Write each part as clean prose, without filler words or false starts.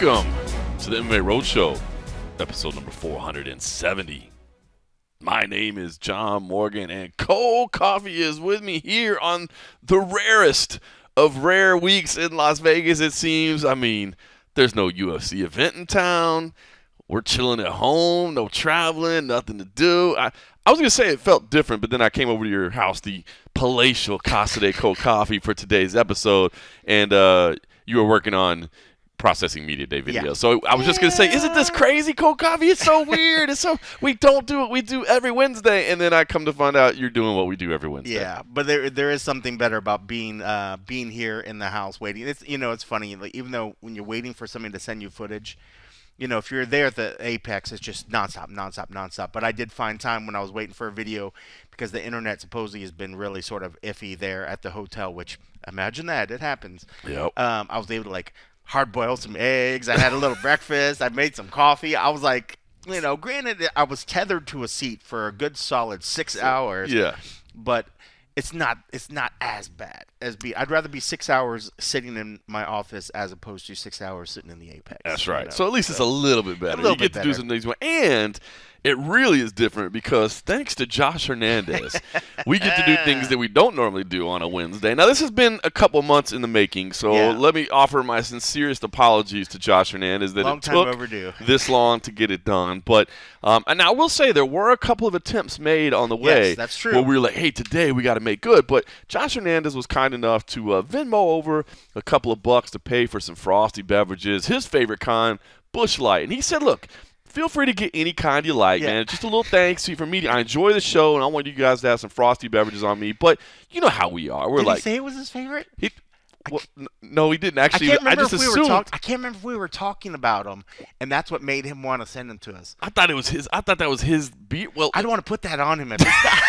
Welcome to the MMA Roadshow, episode number 470. My name is John Morgan, and Cold Coffee is with me here on the rarest of rare weeks in Las Vegas, it seems. I mean, there's no UFC event in town. We're chilling at home, no traveling, nothing to do. I was going to say it felt different, but then I came over to your house, the palatial Casa de Cold Coffee, for today's episode, and you were working on processing media day video. So I was just going to say, isn't this crazy, Cold Coffee? It's so weird. We don't do what we do every Wednesday, and then I come to find out you're doing what we do every Wednesday. Yeah, but there is something better about being here in the house waiting. It's funny, like, even though when you're waiting for somebody to send you footage, if you're there at the Apex, it's just nonstop. But I did find time when I was waiting for a video because the internet supposedly has been really sort of iffy there at the hotel, which, imagine that, it happens. Yep. I was able to, like, hard boil some eggs. I had a little breakfast. I made some coffee. I was like, granted, I was tethered to a seat for a good solid 6 hours. Yeah. But it's not as bad as I'd rather be 6 hours sitting in my office as opposed to 6 hours sitting in the Apex. That's right. So at least it's a little bit better. You get to do some things. And it really is different because thanks to Josh Hernandez, we get to do things that we don't normally do on a Wednesday. Now, this has been a couple months in the making, so let me offer my sincerest apologies to Josh Hernandez that it took this long to get it done. But and I will say there were a couple of attempts made on the way. Yes, that's true. Where we were like, hey, today we got to make good. But Josh Hernandez was kind enough to Venmo over a couple of bucks to pay for some frosty beverages, his favorite kind, Busch Light. And he said, look, feel free to get any kind you like, man. Just a little thanks for me. I enjoy the show, and I want you guys to have some frosty beverages on me. But you know how we are. Did he say it was his favorite? No, he didn't actually. I just assumed. I can't remember if we were talking about him, and that's what made him want to send them to us. I thought it was his. I thought that was his beer. Well, I don't want to put that on him at this time.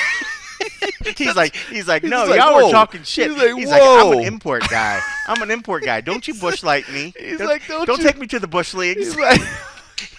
He's like, no, y'all were talking shit. He's like, I'm an import guy. Don't you Busch Light me. Don't take me to the Busch Leagues.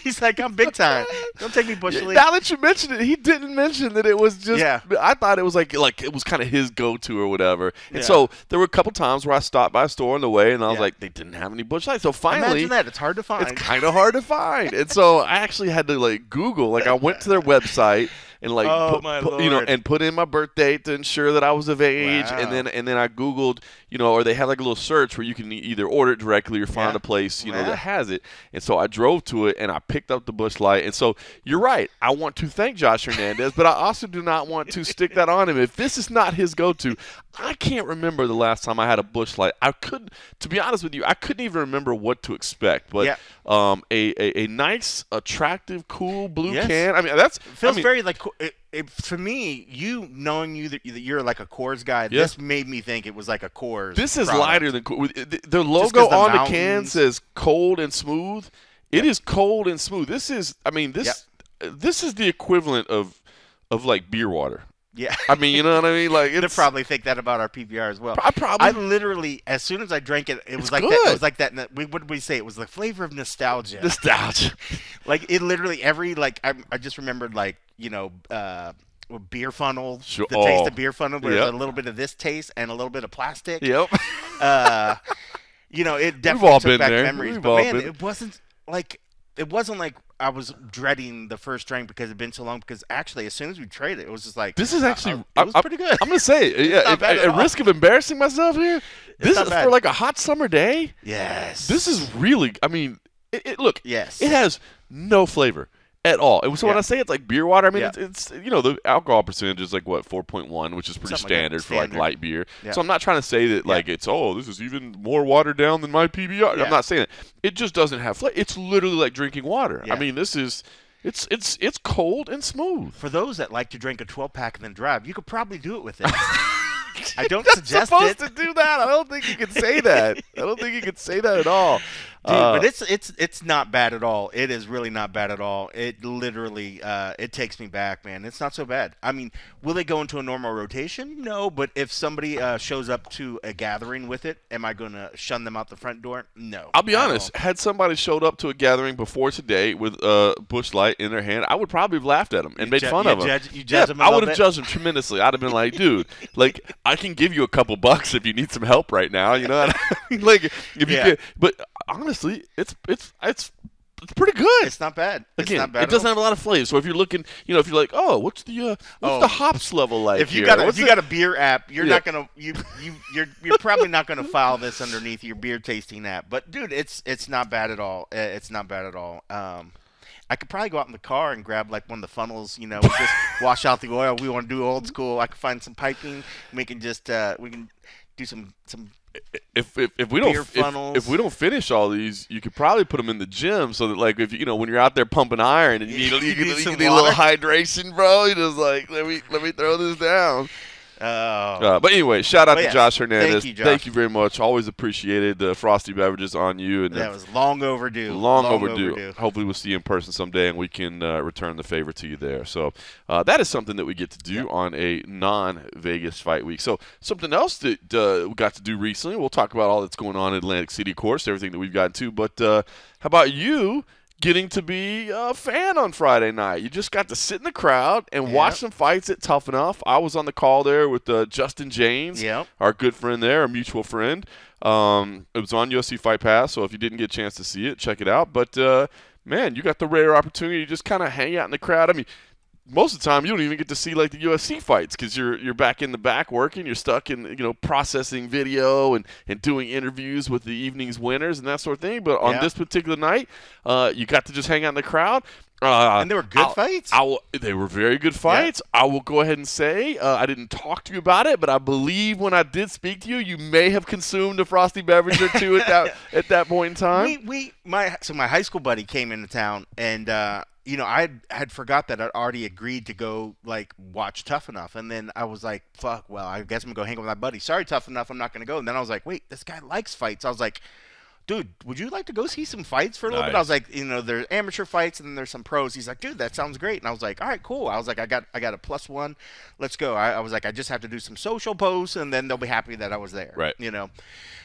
He's like, I'm big time. Don't take me Busch League. Now that you mention it, he didn't mention that it was just. Yeah. I thought it was like it was kind of his go-to or whatever. And so there were a couple times where I stopped by a store on the way, and I was like, they didn't have any Busch Lights. So finally, imagine that. It's hard to find. It's kind of hard to find. And so I actually had to Google. I went to their website and and put in my birth date to ensure that I was of age, and then I Googled, or they have a little search where you can either order it directly or find a place that has it. And so I drove to it and I picked up the Busch Light. And so you're right, I want to thank Josh Hernandez, but I also do not want to stick that on him. If this is not his go-to, I can't remember the last time I had a Busch Light. To be honest with you, I couldn't even remember what to expect. But a nice, attractive, cool blue can. I mean, feels very like. For me, knowing that you're like a Coors guy, this made me think it was like a Coors. This is lighter than Coors. The logo on the can says cold and smooth. It is cold and smooth. This is, this is the equivalent of like beer water. Yeah. I mean, you know what I mean? Like, they probably think that about our PBR as well. I literally, as soon as I drank it, it was like good. That. It was like that. What did we say? It was the flavor of nostalgia. Like, it literally, I just remembered, beer funnel, the taste of beer funnel, where there's a little bit of this taste and a little bit of plastic. Yep. It definitely took back memories. But, man, it wasn't like I was dreading the first drink because it had been so long. Because actually, as soon as we traded, it was just like this is actually it was pretty good. I'm gonna say, at risk of embarrassing myself here, this is for like a hot summer day. Yes, this is really. I mean, look. Yes, it has no flavor at all. So when I say it's like beer water, I mean it's the alcohol percentage is like what 4.1, which is pretty standard for like light beer. Yeah. So I'm not trying to say that this is even more watered down than my PBR. I'm not saying that. It just doesn't have flavor. It's literally like drinking water. I mean, this is it's cold and smooth. For those that like to drink a 12-pack and then drive, you could probably do it with it. I don't suggest supposed to do that. I don't think you can say that. I don't think you can say that at all. Dude, but it's not bad at all. It is really not bad at all. It literally it takes me back, man. It's not so bad. I mean, will they go into a normal rotation? No, but if somebody shows up to a gathering with it, am I going to shun them out the front door? No. I'll be honest. Had somebody showed up to a gathering before today with Busch Light in their hand, I would probably have laughed at them and made fun of them. You judge them a I little would have bit? judged them tremendously. I'd have been like, dude, like I can give you a couple bucks if you need some help right now. You know what I mean? Like if you could, but honestly. honestly, it's pretty good. It's not bad. It's Again, not bad it doesn't have a lot of flavor. So if you're looking, if you're like, oh, what's the hops level like? If you here? got a beer app, you're not gonna you're probably not gonna file this underneath your beer tasting app. But dude, it's not bad at all. It's not bad at all. I could probably go out in the car and grab like one of the funnels, just wash out the oil. We want to do old school. I could find some piping. We can just we can do some. If we don't finish all these, you could probably put them in the gym so that like if when you're out there pumping iron and you need a little hydration, bro, you just like let me throw this down. But anyway, shout out to Josh Hernandez. Thank you, Josh. Thank you very much. Always appreciated the frosty beverages on you. And that was long overdue. Long overdue. Hopefully we'll see you in person someday and we can return the favor to you there. So that is something that we get to do on a non-Vegas fight week. So something else that we got to do recently, we'll talk about all that's going on in Atlantic City, of course, everything that we've gotten to. But how about you getting to be a fan on Friday night? You just got to sit in the crowd and watch some fights at Tuff-N-Uff. I was on the call there with Justin James, our good friend there, our mutual friend. It was on UFC Fight Pass, so if you didn't get a chance to see it, check it out. But, man, you got the rare opportunity to just kind of hang out in the crowd. I mean, most of the time you don't even get to see like the UFC fights because you're back in the back working. You're stuck in processing video and doing interviews with the evening's winners and that sort of thing. But on this particular night, you got to just hang out in the crowd. And they were good fights. They were very good fights. I will go ahead and say I didn't talk to you about it, but I believe when I did speak to you, you may have consumed a frosty beverage or two at that point in time. So my high school buddy came into town and. I had forgot that I'd already agreed to go, like, watch Tuff-N-Uff. And then I was like, fuck, well, I guess I'm going to go hang with my buddy. Sorry, Tuff-N-Uff, I'm not going to go. And then I was like, wait, this guy likes fights. I was like, dude, would you like to go see some fights for a little bit? I was like, there's amateur fights and then there's some pros. He's like, dude, that sounds great. And I was like, all right, cool. I was like, I got a +1. Let's go. I was like, I just have to do some social posts and then they'll be happy that I was there. Right.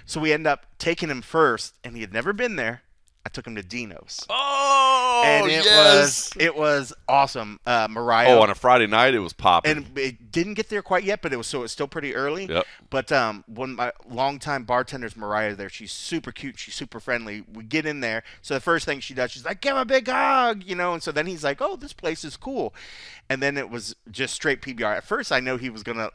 So we end up taking him first, and he had never been there. I took him to Dino's. Oh, and it was awesome. Mariah. Oh, on a Friday night, it was popping. And it didn't get there quite yet, but it's still pretty early. Yep. But one of my longtime bartenders, Mariah, there, she's super cute. She's super friendly. We get in there. So the first thing she does, she's like, give him a big hug, And so then he's like, oh, this place is cool. And then it was just straight PBR. At first, I know he was gonna.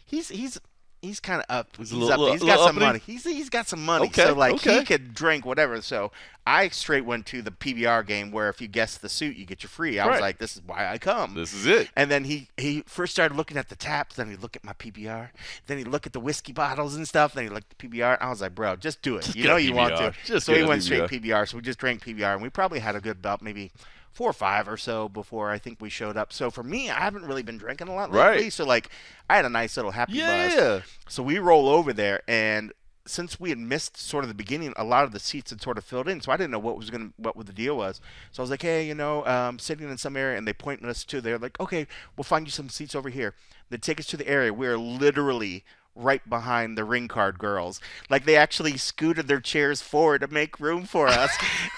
He's kind of up. He's got some money. He's got some money. Okay, so he could drink whatever. So I straight went to the PBR game where if you guess the suit, you get your free. I was like, this is why I come. This is it. And then he first started looking at the taps. Then he'd look at my PBR. Then he'd look at the whiskey bottles and stuff. Then he'd look at the PBR. I was like, bro, just do it. You want to. So he went straight PBR. So we just drank PBR. And we probably had a good about maybe 4 or 5 or so before I think we showed up. So for me, I haven't really been drinking a lot lately. So like I had a nice little happy buzz. So we roll over there, and since we had missed sort of the beginning, a lot of the seats had sort of filled in. So I didn't know what the deal was. So I was like, hey, sitting in some area, and they pointed us to. They're like, okay, we'll find you some seats over here. They take us to the area. We're literally right behind the ring card girls. Like they actually scooted their chairs forward to make room for us.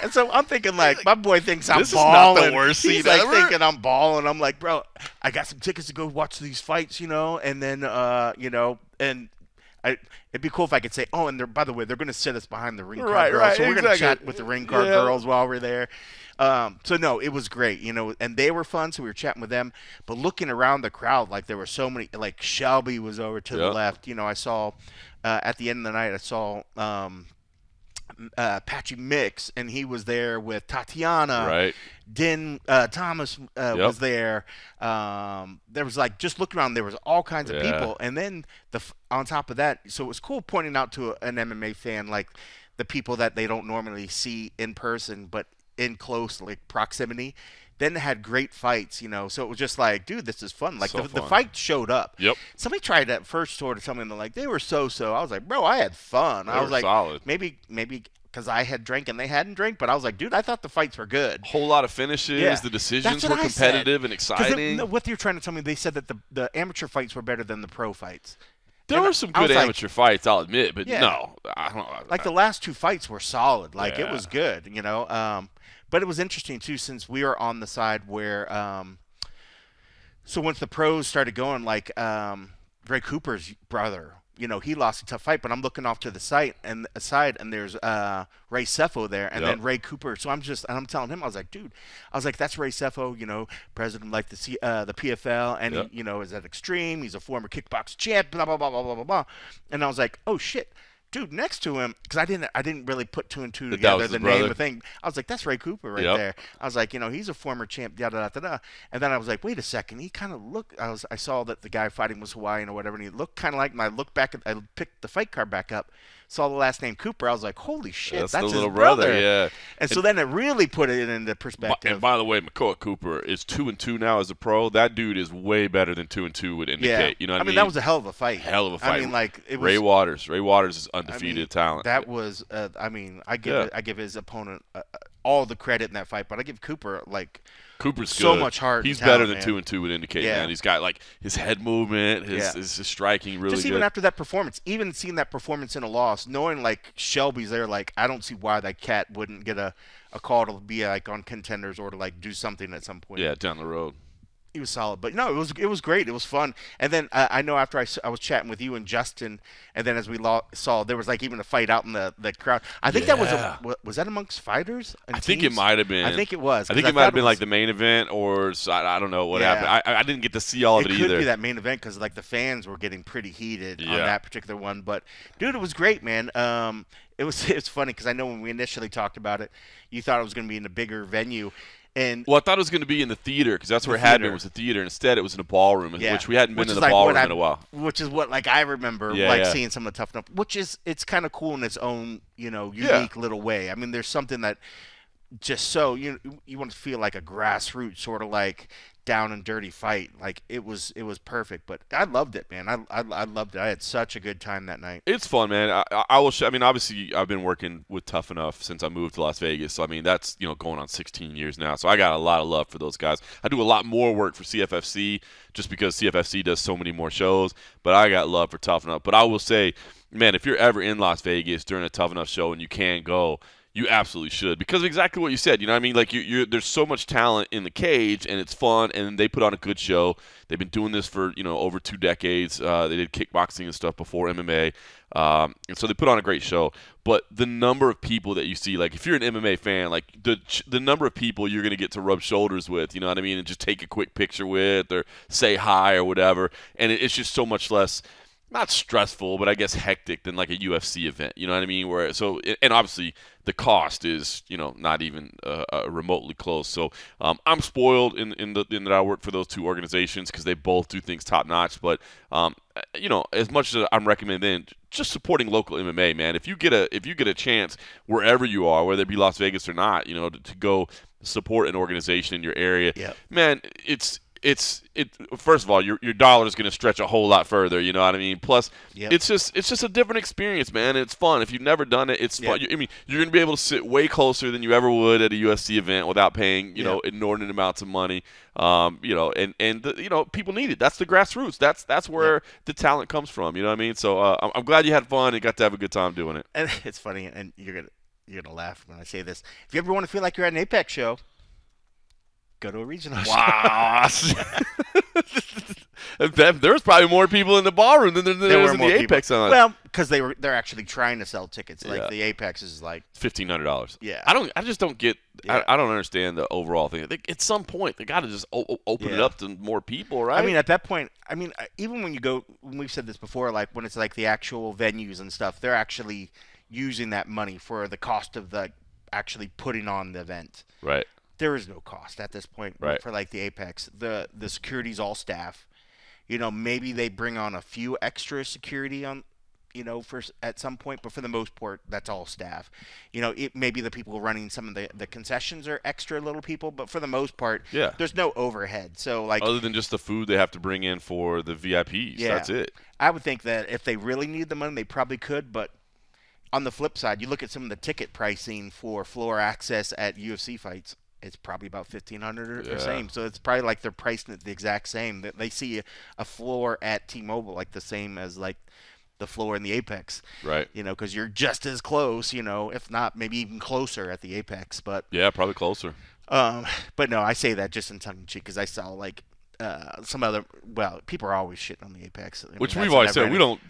And so I'm thinking like, my boy thinks I'm balling. This is not the worst seat ever. He's like thinking I'm balling. I'm like, bro, I got some tickets to go watch these fights, and then, and it'd be cool if I could say, oh, and by the way, they're going to sit us behind the ring card girls. So we're going to chat with the ring card girls while we're there. So no, it was great, and they were fun. So we were chatting with them, but looking around the crowd, like there were so many, like Shelby was over to the left. I saw, at the end of the night, I saw, Patchy Mix, and he was there with Tatiana. Right. Din Thomas was there. There was like, just look around, there was all kinds of people. And then on top of that, so it was cool pointing out to an MMA fan, like the people that they don't normally see in person, but in close like proximity. Then they had great fights, so it was just like, dude, this is fun. Like the fight showed up. Yep. Somebody tried at first sort of tell me, they're like, they were so. I was like, bro, I had fun. I was like, solid. Maybe because I had drank and they hadn't drank, but I was like, dude, I thought the fights were good. Whole lot of finishes. Yeah. The decisions were competitive and exciting. What you're trying to tell me, they said that the amateur fights were better than the pro fights. There were some good amateur fights, I'll admit, but no. I don't, like the last 2 fights were solid. Like it was good, But it was interesting, too, since we were on the side where so once the pros started going, like Ray Cooper's brother he lost a tough fight, but I'm looking off to the side, and there's Ray Sefo there, and then Ray Cooper. So I'm telling him, I was like, dude, that's Ray Sefo, president of like the PFL, and he, is at Extreme. He's a former kickboxing champ, blah blah blah blah blah blah blah. And I was like, oh shit. Dude, next to him, because I didn't really put two and two together, the name of the thing. I was like, that's Ray Cooper right there. I was like, he's a former champ, da da da da. And then I was like, wait a second, he kind of looked. I saw that the guy fighting was Hawaiian or whatever, and he looked kind of like him. I looked back, I picked the fight card back up, saw the last name Cooper. I was like, holy shit, that's the his little brother. Yeah. And so then it really put it into perspective. And by the way, Makoa Cooper is 2-2 now as a pro. That dude is way better than 2-2 would indicate. Yeah. You know what I mean? That was a hell of a fight. Hell of a fight. I mean, like it was, Ray Waters. Ray Waters is undefeated talent. That was. I give his opponent all the credit in that fight, but I give Cooper Cooper's so good. much heart. He's talent, better than man. 2-2 would indicate, man. He's got like his head movement, his striking really just good. Even after that performance, even seeing that performance in a loss, knowing like Shelby's there, like I don't see why that cat wouldn't get a call to be like on Contenders or to like do something at some point. Yeah, down the road. He was solid, but no, it was great. It was fun. And then I know after I was chatting with you and Justin, and then as we saw, there was like even a fight out in the crowd. I think that was that amongst fighters? I think it might have been. I think it was. I think it might have been like the main event, or I don't know what happened. I didn't get to see all of it either. It could be that main event because like the fans were getting pretty heated on that particular one. But dude, it was great, man. It was funny because I know when we initially talked about it, you thought it was going to be in a bigger venue. Well, I thought it was going to be in the theater because that's where it had been, was the theater. Instead, it was in a ballroom, which we hadn't been in the ballroom in a while. Which is what I remember seeing some of the Tuff-N-Uff, which is it's kind of cool in its own unique little way. I mean, there's something that just so you want to feel like a grassroots sort of like down and dirty fight. Like it was perfect, but I loved it, man. I loved it. I had such a good time that night. It's fun, man. I will. I mean, obviously, I've been working with Tuff-N-Uff since I moved to Las Vegas. So I mean, that's going on 16 years now. So I got a lot of love for those guys. I do a lot more work for CFFC just because CFFC does so many more shows. But I got love for Tuff-N-Uff. But I will say, man, if you're ever in Las Vegas during a Tuff-N-Uff show and you can't go, you absolutely should, because of exactly what you said. You know what I mean? Like there's so much talent in the cage, and it's fun, and they put on a good show. They've been doing this for over 2 decades. They did kickboxing and stuff before MMA, and so they put on a great show. But the number of people that you see, like if you're an MMA fan, like the number of people you're gonna get to rub shoulders with, you know what I mean, and just take a quick picture with or say hi or whatever, and it's just so much less. Not stressful, but I guess hectic than like a UFC event. You know what I mean? And obviously the cost is not even remotely close. So I'm spoiled in that I work for those two organizations because they both do things top notch. But as much as I'm recommending just supporting local MMA, man. If you get a chance wherever you are, whether it be Las Vegas or not, to go support an organization in your area, man, it's first of all, your dollar is going to stretch a whole lot further. You know what I mean? Plus, it's just a different experience, man. It's fun. If you've never done it, it's fun. I mean, you're going to be able to sit way closer than you ever would at a UFC event without paying inordinate amounts of money. And people need it. That's the grassroots. That's where the talent comes from. You know what I mean? So I'm glad you had fun and got to have a good time doing it. And it's funny, and you're gonna laugh when I say this. If you ever want to feel like you're at an Apex show, go to a regional wow. There was probably more people in the ballroom than there was in the Apex. Well, because they're actually trying to sell tickets. Like the Apex is like $1,500. Yeah, I just don't get. I don't understand the overall thing. At some point, they got to just open it up to more people, right? I mean, at that point, even when we've said this before, like when it's like the actual venues and stuff, they're actually using that money for the cost of actually putting on the event. Right. There is no cost at this point for like the Apex. The security's all staff. Maybe they bring on a few extra security on, at some point, but for the most part, that's all staff. Maybe the people running some of the concessions are extra little people, but for the most part, there's no overhead. So like other than just the food they have to bring in for the VIPs, that's it. I would think that if they really need the money, they probably could, but on the flip side, you look at some of the ticket pricing for floor access at UFC fights. It's probably about $1,500 or same. So it's probably like they're pricing it the exact same. That they see a floor at T-Mobile like the same as like the floor in the Apex. Right. Because you're just as close. If not maybe even closer at the Apex. But yeah, probably closer. But no, I say that just in tongue in cheek because I saw like some other. Well, people are always shitting on the Apex, which we've always said we don't.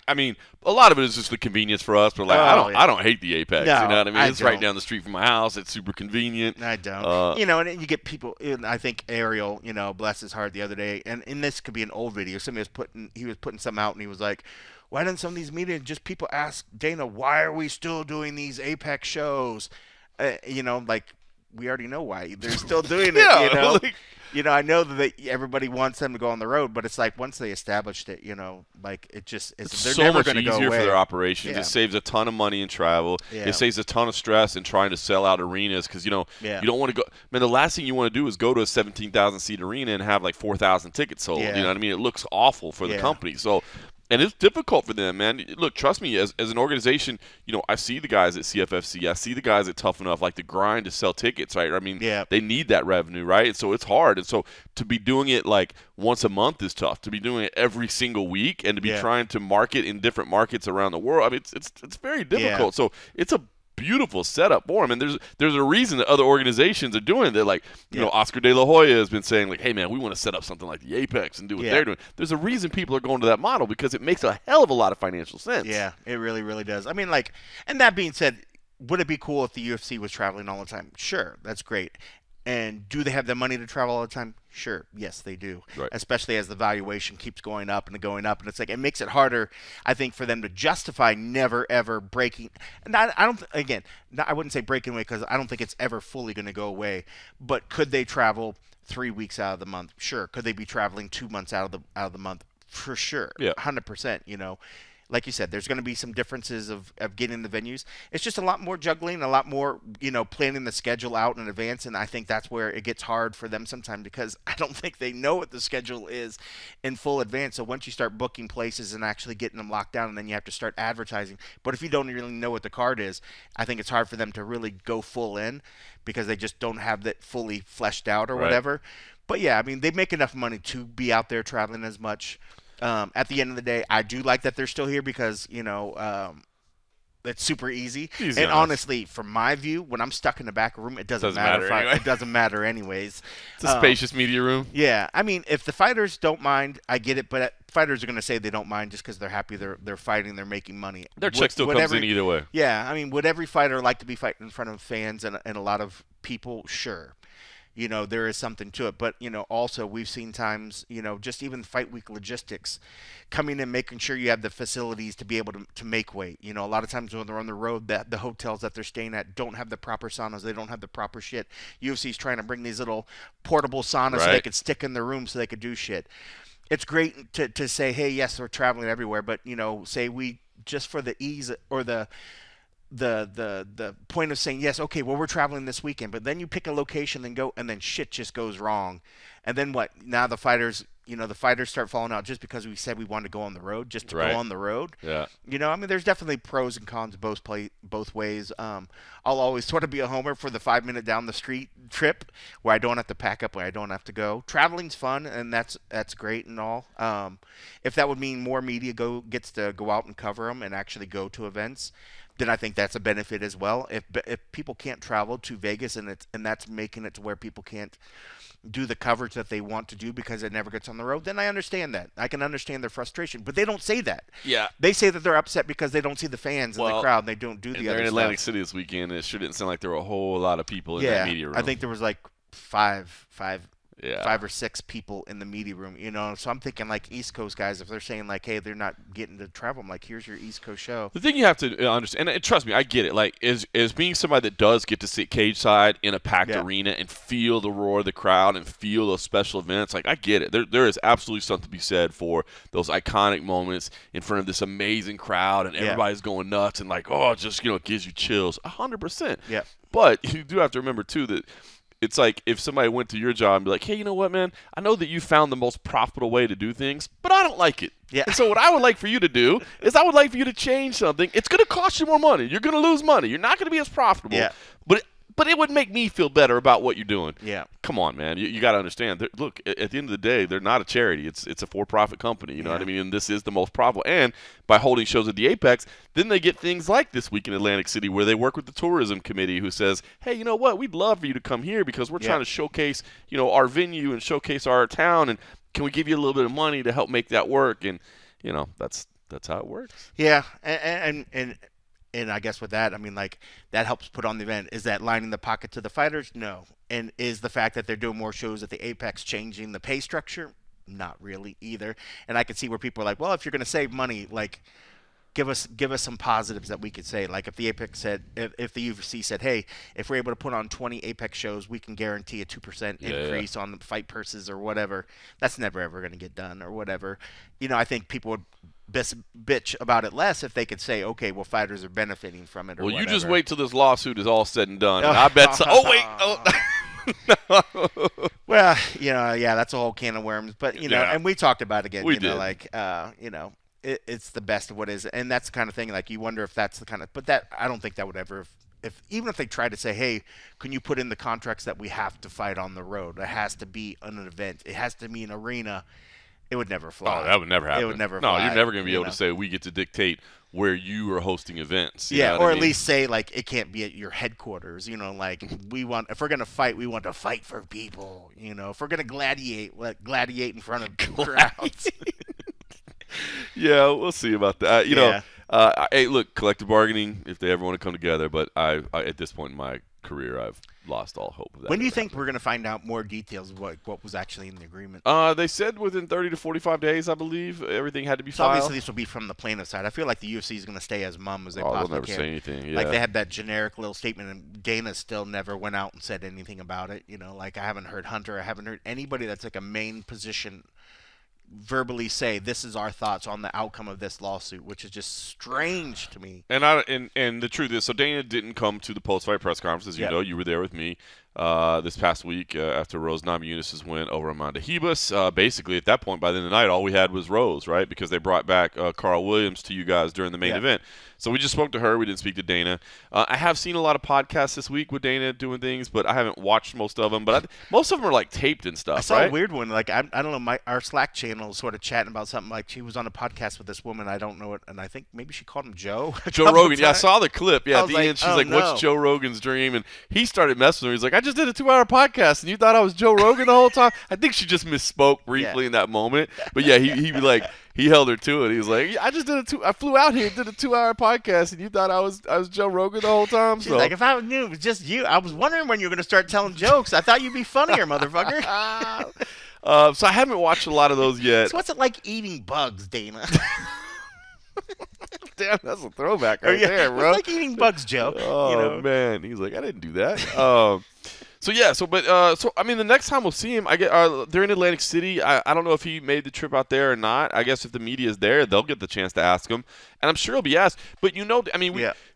I mean, a lot of it is just the convenience for us. But like, I don't hate the Apex. No, you know what I mean? It's don't. right down the street from my house. It's super convenient. I don't. And you get people. I think Ariel, bless his heart, the other day, and this could be an old video. Somebody was putting something out, and he was like, "Why didn't some of these media just people ask Dana, why are we still doing these Apex shows?" Like we already know why they're still doing it. I know that everybody wants them to go on the road, but it's like once they established it, like it's they're so never much going to go easier away. for their operations. Yeah. It saves a ton of money in travel. Yeah. It saves a ton of stress in trying to sell out arenas because you don't want to go. Man, the last thing you want to do is go to a 17,000 seat arena and have like 4,000 tickets sold. Yeah. You know what I mean? It looks awful for the company. So. And it's difficult for them, man. Look, trust me, as an organization, I see the guys at CFFC. I see the guys at Tuff-N-Uff, like the grind to sell tickets, right? I mean, they need that revenue, right? And so it's hard. And so to be doing it like once a month is tough. To be doing it every single week and to be trying to market in different markets around the world, I mean, it's very difficult. So it's a beautiful setup for him, and there's a reason that other organizations are doing it. Like Oscar De La Hoya has been saying like, hey man, we want to set up something like the Apex and do what they're doing. There's a reason people are going to that model because it makes a hell of a lot of financial sense. Yeah, it really, really does. I mean, like, and that being said, would it be cool if the UFC was traveling all the time? Sure, that's great. And do they have the money to travel all the time? Sure, yes, they do. Right. Especially as the valuation keeps going up and going up, and it's like it makes it harder, I think, for them to justify never ever breaking. And I wouldn't say breaking away because I don't think it's ever fully going to go away. But could they travel 3 weeks out of the month? Sure. Could they be traveling 2 months out of the month? For sure. Yeah. 100%. Like you said, there's going to be some differences of getting the venues. It's just a lot more juggling, a lot more, planning the schedule out in advance. And I think that's where it gets hard for them sometimes because I don't think they know what the schedule is in full advance. So once you start booking places and actually getting them locked down, and then you have to start advertising. But if you don't really know what the card is, I think it's hard for them to really go full in because they just don't have that fully fleshed out or whatever. But yeah, I mean, they make enough money to be out there traveling as much. At the end of the day, I do like that they're still here because, it's super easy. And honestly, from my view, when I'm stuck in the back room, it doesn't matter anyway. It doesn't matter anyways. It's a spacious media room. Yeah. I mean, if the fighters don't mind, I get it. But fighters are going to say they don't mind just because they're happy they're fighting, they're making money. Their check still comes in either way. Yeah. I mean, would every fighter like to be fighting in front of fans and a lot of people? Sure. There is something to it. But, also we've seen times, just even fight week logistics, coming in, making sure you have the facilities to be able to make weight. A lot of times when they're on the road, the hotels that they're staying at don't have the proper saunas. They don't have the proper shit. UFC's trying to bring these little portable saunas so they could stick in their room so they could do shit. It's great to say, hey, yes, we're traveling everywhere. But, say we just for the ease or the point of saying yes, okay, well we're traveling this weekend, but then you pick a location and go, and then shit just goes wrong, and then what? Now the fighters start falling out just because we said we wanted to go on the road, just to go on the road. Yeah. I mean, there's definitely pros and cons both ways. I'll always sort of be a homer for the 5-minute down the street trip where I don't have to pack up, where I don't have to go. Traveling's fun, and that's great and all. If that would mean more media gets to go out and cover them and actually go to events, then I think that's a benefit as well. If people can't travel to Vegas and that's making it to where people can't do the coverage that they want to do because it never gets on the road, then I understand that. I can understand their frustration, but they don't say that. Yeah. They say that they're upset because they don't see the fans in the crowd and they don't do the other stuff. They're in Atlantic City this weekend, and it sure didn't sound like there were a whole lot of people in that media room. I think there was like five or six people in the media room, So I'm thinking like East Coast guys, if they're saying like, hey, they're not getting to travel, I'm like, here's your East Coast show. The thing you have to understand, and trust me, I get it. Like, is being somebody that does get to sit cage side in a packed arena and feel the roar of the crowd and feel those special events, like I get it. There is absolutely something to be said for those iconic moments in front of this amazing crowd and everybody's going nuts and like, oh, it just gives you chills. 100%. Yeah. But you do have to remember too that it's like if somebody went to your job and be like, hey, you know what, man? I know that you found the most profitable way to do things, but I don't like it. Yeah. And so what I would like for you to do is I would like for you to change something. It's going to cost you more money. You're going to lose money. You're not going to be as profitable. Yeah. But but it would make me feel better about what you're doing. Yeah. Come on, man. You got to understand. Look, at the end of the day, they're not a charity. It's a for-profit company. You know what I mean? And this is the most profitable. And by holding shows at the Apex, then they get things like this week in Atlantic City where they work with the tourism committee who says, hey, you know what? We'd love for you to come here because we're trying to showcase, our venue and showcase our town. And can we give you a little bit of money to help make that work? And, that's how it works. Yeah. And I guess with that, I mean, like, that helps put on the event. Is that lining the pocket to the fighters? No. And is the fact that they're doing more shows at the Apex changing the pay structure? Not really either. And I can see where people are like, well, if you're going to save money, like, give us some positives that we could say. Like, if the Apex said, if the UFC said, hey, if we're able to put on 20 Apex shows, we can guarantee a 2% increase on the fight purses or whatever. That's never ever going to get done or whatever. I think people would bitch about it less if they could say, okay, well, fighters are benefiting from it or whatever. You just wait till this lawsuit is all said and done. And I bet Well, that's a whole can of worms. But, and we talked about it again, it's the best of what is. And that's the kind of thing, like, you wonder if that's the kind of – but that I don't think that would ever – even if they tried to say, hey, can you put in the contracts that we have to fight on the road? It has to be an event. It has to be an arena. It would never fly. Oh, that would never happen. It would never fly. No, you're never going to be able to say we get to dictate where you are hosting events. Or at least say, like, it can't be at your headquarters. Like, if we're going to fight, we want to fight for people. If we're going to gladiate in front of crowds. Yeah, we'll see about that. Hey, look, collective bargaining, if they ever want to come together. But I at this point in my career, I've lost all hope of that. When do you think we're going to find out more details of what was actually in the agreement? They said within 30 to 45 days, I believe, everything had to be filed. Obviously, this will be from the plaintiff side. I feel like the UFC is going to stay as mum as they possibly they'll never can. say anything. Yeah. Like, they had that generic little statement, and Dana still never went out and said anything about it. Like, I haven't heard Hunter. I haven't heard anybody that's like a main position verbally say this is our thoughts on the outcome of this lawsuit, which is just strange to me. And the truth is, so Dana didn't come to the post-fight press conference. As you know, you were there with me this past week after Rose Namajunas' win over Amanda Ribas. Basically, at that point, by the end of the night, all we had was Rose, right? Because they brought back Carl Williams to you guys during the main event. So we just spoke to her. We didn't speak to Dana. I have seen a lot of podcasts this week with Dana doing things, but I haven't watched most of them. But most of them are like taped and stuff. I saw a weird one. Like, I don't know, our Slack channel was sort of chatting about something. Like, she was on a podcast with this woman. I don't know it, and I think maybe she called him Joe. Joe Rogan. Yeah, I saw the clip. Yeah, at the end, she's like, no. "What's Joe Rogan's dream?" And he started messing with her. He's like, "I just did a 2-hour podcast, and you thought I was Joe Rogan the whole time." I think she just misspoke briefly in that moment. But yeah, he held her to it. He was like, "I just did I flew out here, did a 2-hour podcast, and you thought I was Joe Rogan the whole time." She's like, "If I knew it was just you, I was wondering when you were going to start telling jokes. I thought you'd be funnier, motherfucker." So I haven't watched a lot of those yet. So what's it like eating bugs, Dana? Damn, that's a throwback right there, bro. It's like eating bugs, Joe. Oh, man. He's like, I didn't do that. So I mean, the next time we'll see him, they're in Atlantic City. I don't know if he made the trip out there or not. I guess if the media is there, they'll get the chance to ask him, and I'm sure he'll be asked. But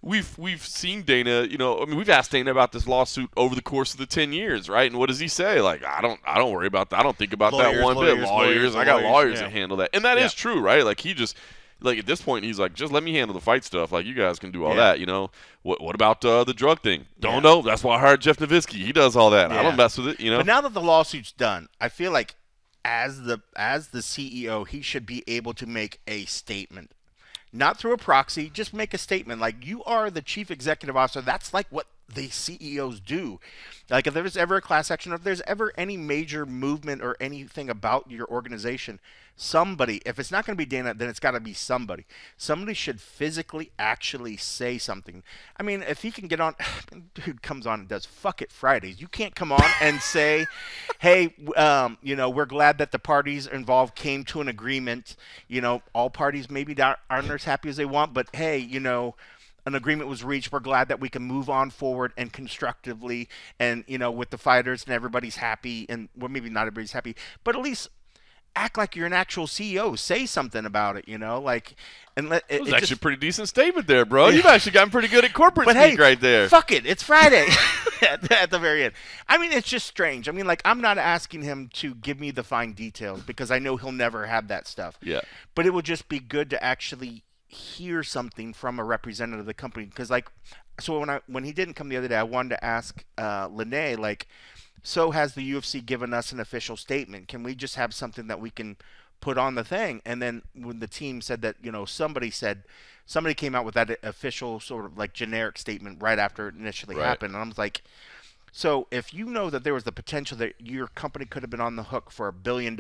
we've seen Dana. We've asked Dana about this lawsuit over the course of the 10 years, right? And what does he say? Like, I don't worry about that. I don't think about that one bit. Lawyers. I got lawyers to handle that, and that is true, right? Like, he just. Like, at this point, he's like, just let me handle the fight stuff. Like, you guys can do all that, What about the drug thing? Don't know. That's why I hired Jeff Nowitzki. He does all that. I don't mess with it, But now that the lawsuit's done, I feel like as the CEO, he should be able to make a statement. Not through a proxy, just make a statement. Like, you are the chief executive officer. That's like what the CEOs do. Like, if there's ever a class action, or if there's ever any major movement or anything about your organization, somebody, if it's not going to be Dana, then it's got to be somebody. Somebody should physically actually say something. I mean, if he can get on, dude comes on and does Fuck It Fridays. You can't come on and say, hey, we're glad that the parties involved came to an agreement. All parties maybe aren't as happy as they want, but hey, an agreement was reached. We're glad that we can move on forward and constructively, and with the fighters, and everybody's happy, and well, maybe not everybody's happy, but at least act like you're an actual CEO. Say something about it, like, and let it. It was actually a pretty decent statement there, bro. You've actually gotten pretty good at corporate speak right there. Fuck it, it's Friday at the very end. I mean, it's just strange. I mean, like, I'm not asking him to give me the fine details because I know he'll never have that stuff. Yeah. But it would just be good to actually hear something from a representative of the company. Because like, so when he didn't come the other day, I wanted to ask Lene, like, so has the UFC given us an official statement? Can we just have something that we can put on the thing? And then when the team said that, somebody came out with that official sort of like generic statement right after it initially happened, and I was like, so if you know that there was the potential that your company could have been on the hook for $1 billion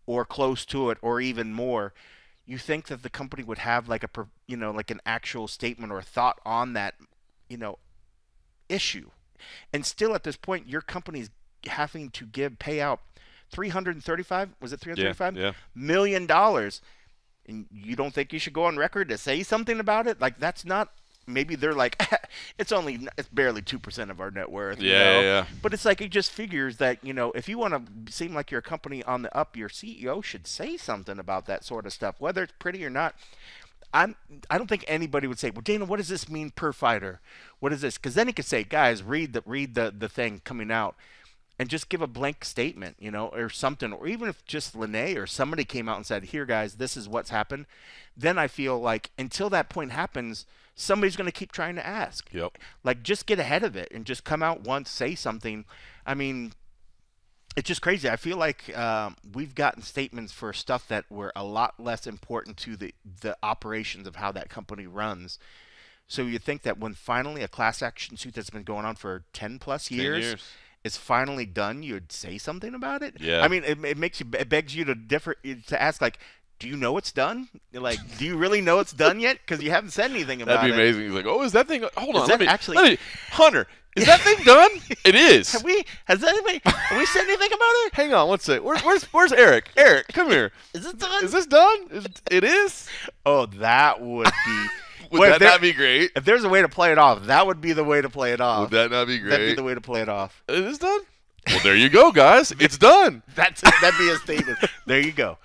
or close to it or even more, you think that the company would have like like an actual statement or thought on that, issue? And still at this point, your company's having to pay out $335, was it $335 million dollars, and you don't think you should go on record to say something about it? Like, that's not. Maybe they're like, it's barely 2% of our net worth. Yeah. But it's like, it just figures that, if you want to seem like you're a company on the up, your CEO should say something about that sort of stuff, whether it's pretty or not. I don't think anybody would say, well, Dana, what does this mean per fighter? What is this? Because then he could say, guys, read the thing coming out, and just give a blank statement, or something. Or even if just Lene or somebody came out and said, here, guys, this is what's happened. Then I feel like until that point happens, somebody's going to keep trying to ask. Yep. Like, just get ahead of it and just come out once, say something. I mean, it's just crazy. I feel like we've gotten statements for stuff that were a lot less important to the operations of how that company runs. So you think that when finally a class action suit that's been going on for 10+ years is finally done, you'd say something about it? Yeah. I mean, it begs you to ask, like, do you know it's done? Like, do you really know it's done yet? Because you haven't said anything about it. That'd be amazing. He's like, oh, is that thing? Hold on, Hunter, is that thing done? It is. Have we said anything about it? Hang on, one sec. Where's Eric? Eric, come here. Is this done? Is this done? It is? Oh, that would be. Would that not be great? If there's a way to play it off, that would be the way to play it off. Would that not be great? That'd be the way to play it off. Is this done? Well, there you go, guys. It's done. That'd be a statement. There you go.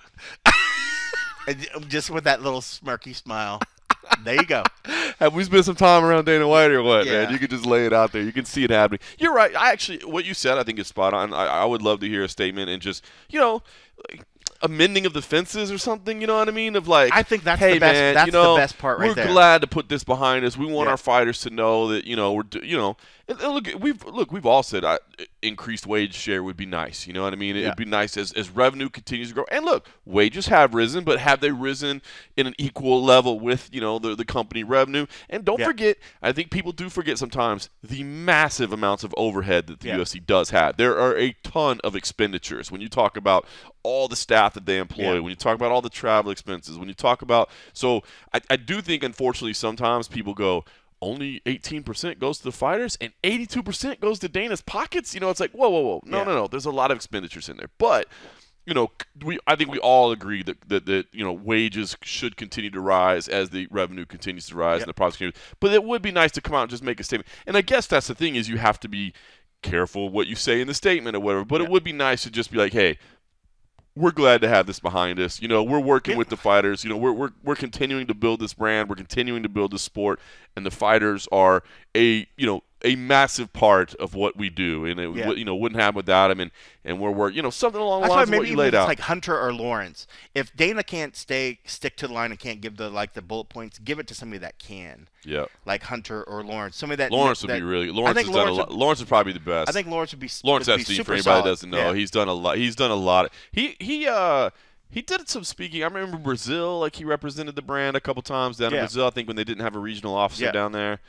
And just with that little smirky smile. There you go. Have we spent some time around Dana White or what, Yeah. man? You can just lay it out there. You can see it happening. You're right. What you said, I think is spot on. I would love to hear a statement and just, like, amending of the fences or something, you know what I mean? Of like, I think that's hey, the best. man, That's the best part right there. We're glad to put this behind us. We want Yeah. our fighters to know that and we've all said increased wage share would be nice. You know what I mean? It'd be nice as revenue continues to grow. And look, wages have risen, but have they risen in an equal level with the company revenue? And don't forget, I think people do forget sometimes the massive amounts of overhead that the UFC does have. There are a ton of expenditures when you talk about all the staff that they employ, when you talk about all the travel expenses, when you talk about – so I do think, unfortunately, sometimes people go, only 18% goes to the fighters and 82% goes to Dana's pockets? It's like, whoa. No. There's a lot of expenditures in there. But, I think we all agree that wages should continue to rise as the revenue continues to rise and the profits continue. But it would be nice to come out and just make a statement. And I guess that's the thing, is you have to be careful what you say in the statement or whatever. But it would be nice to just be like, hey, we're glad to have this behind us. We're working with the fighters. We're continuing to build this brand. We're continuing to build this sport, and the fighters are a massive part of what we do. And it wouldn't happen without them. And we're working, something along the lines of what you laid out. Like Hunter or Lawrence. If Dana can't stick to the line and can't give the bullet points, give it to somebody that can. Yeah. Lawrence Like Hunter or Lawrence. Somebody that would be really. Lawrence would probably be the best. I think Lawrence would be. Lawrence would be FC, super for anybody solid. that doesn't know, he's done a lot. He's done a lot. He did some speaking. I remember Brazil, like he represented the brand a couple times down in Brazil. I think when they didn't have a regional officer down there.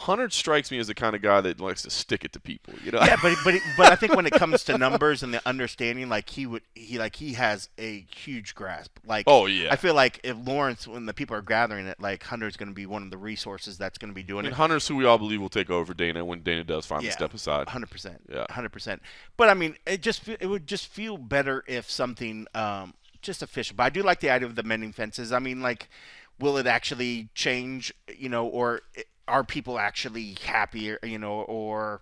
Hunter strikes me as the kind of guy that likes to stick it to people, Yeah, but I think when it comes to numbers and the understanding, like he has a huge grasp. Like, oh yeah, I feel like if Lawrence, when the people are gathering it, like Hunter's going to be one of the resources that's going to be doing it. Hunter's who we all believe will take over for Dana when Dana does finally step aside. 100%. Yeah, 100%. But I mean, it would just feel better if something just official. But I do like the idea of the mending fences. I mean, like, will it actually change? Or are people actually happier, or,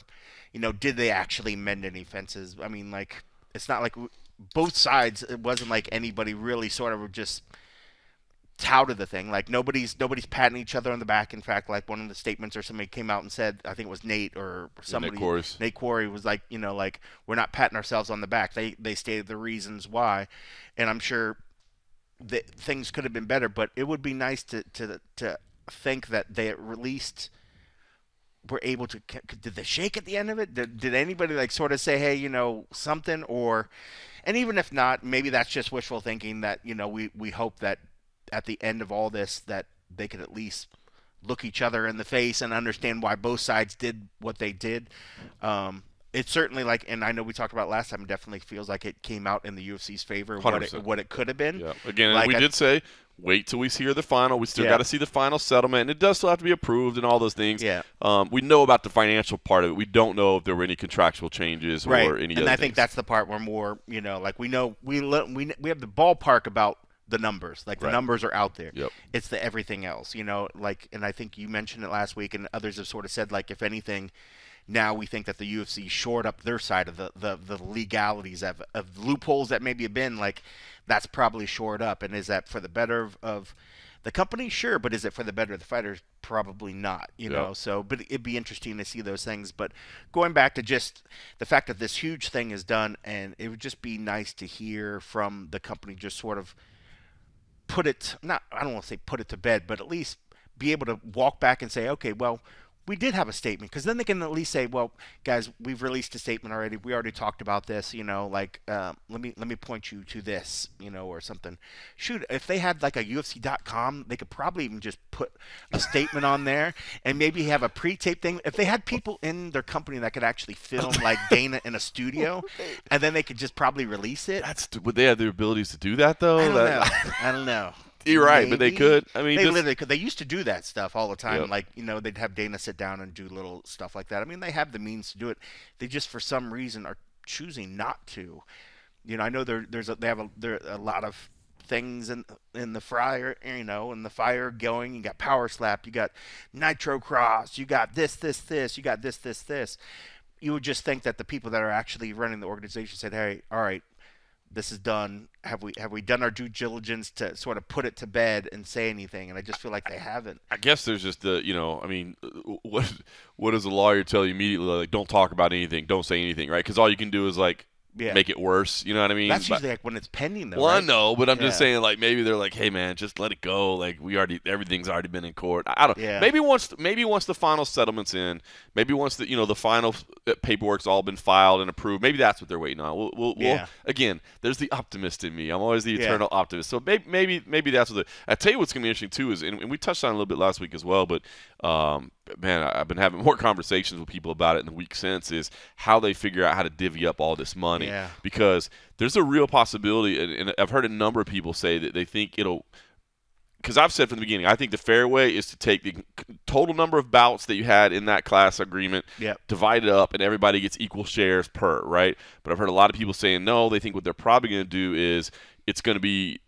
did they actually mend any fences? I mean, like, it's not like both sides, it wasn't like anybody really sort of just touted the thing. Like, nobody's patting each other on the back. In fact, like, one of the statements or somebody came out and said, I think it was Nate or somebody. Nate Quarry was like, we're not patting ourselves on the back. They stated the reasons why. And I'm sure things could have been better, but it would be nice to think that they at least were able to. Did they shake at the end of it? Did anybody like sort of say, hey, something? Or, and even if not, maybe that's just wishful thinking. That we hope that at the end of all this that they could at least look each other in the face and understand why both sides did what they did. It's certainly and I know we talked about last time, it definitely feels like it came out in the UFC's favor, what it could have been. Yeah. Again, we did say, wait till we hear the final. We still got to see the final settlement, and it does still have to be approved and all those things. Yeah. We know about the financial part of it. We don't know if there were any contractual changes or any other things. And I think that's the part where more, we know we have the ballpark about the numbers. The numbers are out there. Yep. It's the everything else, and I think you mentioned it last week, and others have sort of said, if anything, now we think that the UFC shored up their side of the legalities of loopholes that maybe have been, that's probably shored up. And is that for the better of the company? Sure. But is it for the better of the fighters? Probably not, know. So, but it'd be interesting to see those things. But going back to just the fact that this huge thing is done, and it would just be nice to hear from the company just sort of I don't want to say put it to bed, but at least be able to walk back and say, okay, well, we did have a statement, because then they can at least say, well, guys, we've released a statement already. We already talked about this, let me point you to this, or something. Shoot, if they had a UFC.com, they could probably even just put a statement on there and maybe have a pre-tape thing. If they had people in their company that could actually film Dana in a studio, and then they could just probably release it. Would they have the abilities to do that, though? I don't know. You're right, but they could. I mean, they literally could. They used to do that stuff all the time. Yep. They'd have Dana sit down and do little stuff like that. I mean, they have the means to do it. They just, for some reason, are choosing not to. I know there are a lot of things in the fryer, in the fire going. You got Power Slap, you got Nitro Cross, you got this, you got this. You would just think that the people that are actually running the organization said, hey, all right, this is done. Have we done our due diligence to sort of put it to bed and say anything? And I just feel like they haven't. I guess there's just what does a lawyer tell you immediately? Don't talk about anything, don't say anything, right? Because all you can do is make it worse. You know what I mean? That's usually when it's pending, though. Well, right? I know, but I'm just saying, maybe they're hey, man, just let it go. Everything's already been in court. I don't. Yeah. Maybe once the final settlement's in, maybe once the final paperwork's all been filed and approved, maybe that's what they're waiting on. We'll again, there's the optimist in me. I'm always the eternal optimist. So maybe that's what. I tell you what's gonna be interesting too is, and we touched on it a little bit last week as well, but man, I've been having more conversations with people about it in the week since, is how they figure out how to divvy up all this money. Yeah. Because there's a real possibility, and I've heard a number of people say that they think it'll – because I've said from the beginning, I think the fair way is to take the total number of bouts that you had in that class agreement, divide it up, and everybody gets equal shares per, right? But I've heard a lot of people saying no, they think what they're probably going to do is – it's going to be,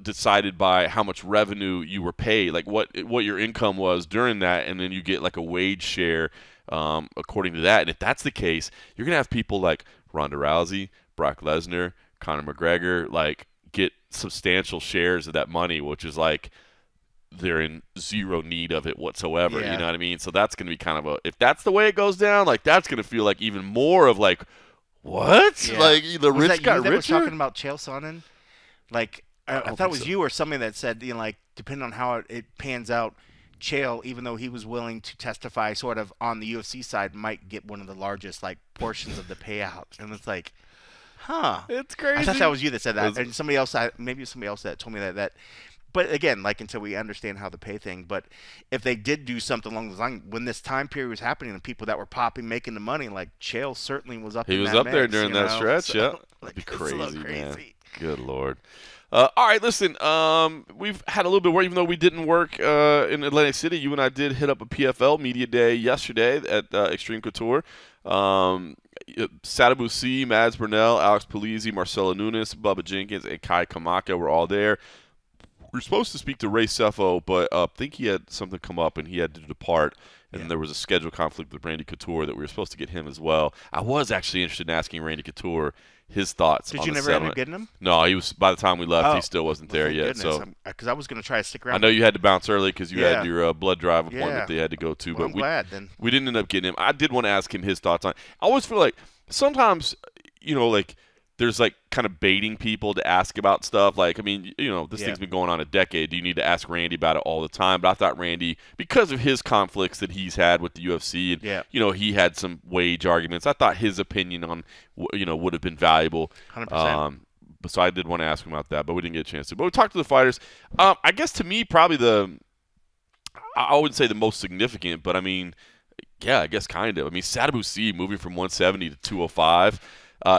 decided by how much revenue you were paid, what your income was during that, and then you get a wage share according to that. And if that's the case, you're going to have people like Ronda Rousey, Brock Lesnar, Conor McGregor, get substantial shares of that money, which is they're in zero need of it whatsoever. Yeah. You know what I mean? So that's going to be kind of if that's the way it goes down, that's going to feel even more of what? Yeah. The rich got richer? Was talking about Chael Sonnen? I thought it was you or somebody that said, depending on how it pans out, Chael, even though he was willing to testify sort of on the UFC side, might get one of the largest portions of the payout. And it's huh. It's crazy. I thought that was you that said that. And somebody else, maybe somebody else that told me that. But again, until we understand how the pay thing. But if they did do something along those lines, when this time period was happening, and people that were popping, making the money, Chael certainly was up. He was up there during that stretch. So, yeah, that'd be crazy, man. Good Lord. All right, listen. We've had a little bit work, even though we didn't work in Atlantic City. You and I did hit up a PFL media day yesterday at Extreme Couture. Sada Busi, Mads Burnell, Alex Polizzi, Marcelo Nunes, Bubba Jenkins, and Kai Kamaka were all there. We were supposed to speak to Ray Sefo, but I think he had something come up and he had to depart. And there was a schedule conflict with Randy Couture that we were supposed to get him as well. I was actually interested in asking Randy Couture his thoughts on the settlement. Did you never end up getting him? No, he was. By the time we left, he still wasn't there yet. So because I was going to try to stick around. I know you had to bounce early because you had your blood drive appointment that you had to go to. Well, but I'm glad then. We didn't end up getting him. I did want to ask him his thoughts on it. I always feel sometimes, there's kind of baiting people to ask about stuff. Like, I mean, you know, this thing's been going on a decade. Do you need to ask Randy about it all the time? But I thought Randy, because of his conflicts that he's had with the UFC, and you know, he had some wage arguments. I thought his opinion on, you know, would have been valuable. 100%. So I did want to ask him about that, but we didn't get a chance to. But we talked to the fighters. I guess to me, probably I wouldn't say the most significant, but I mean, yeah, I guess kind of. I mean, Sadabusi moving from 170 to 205.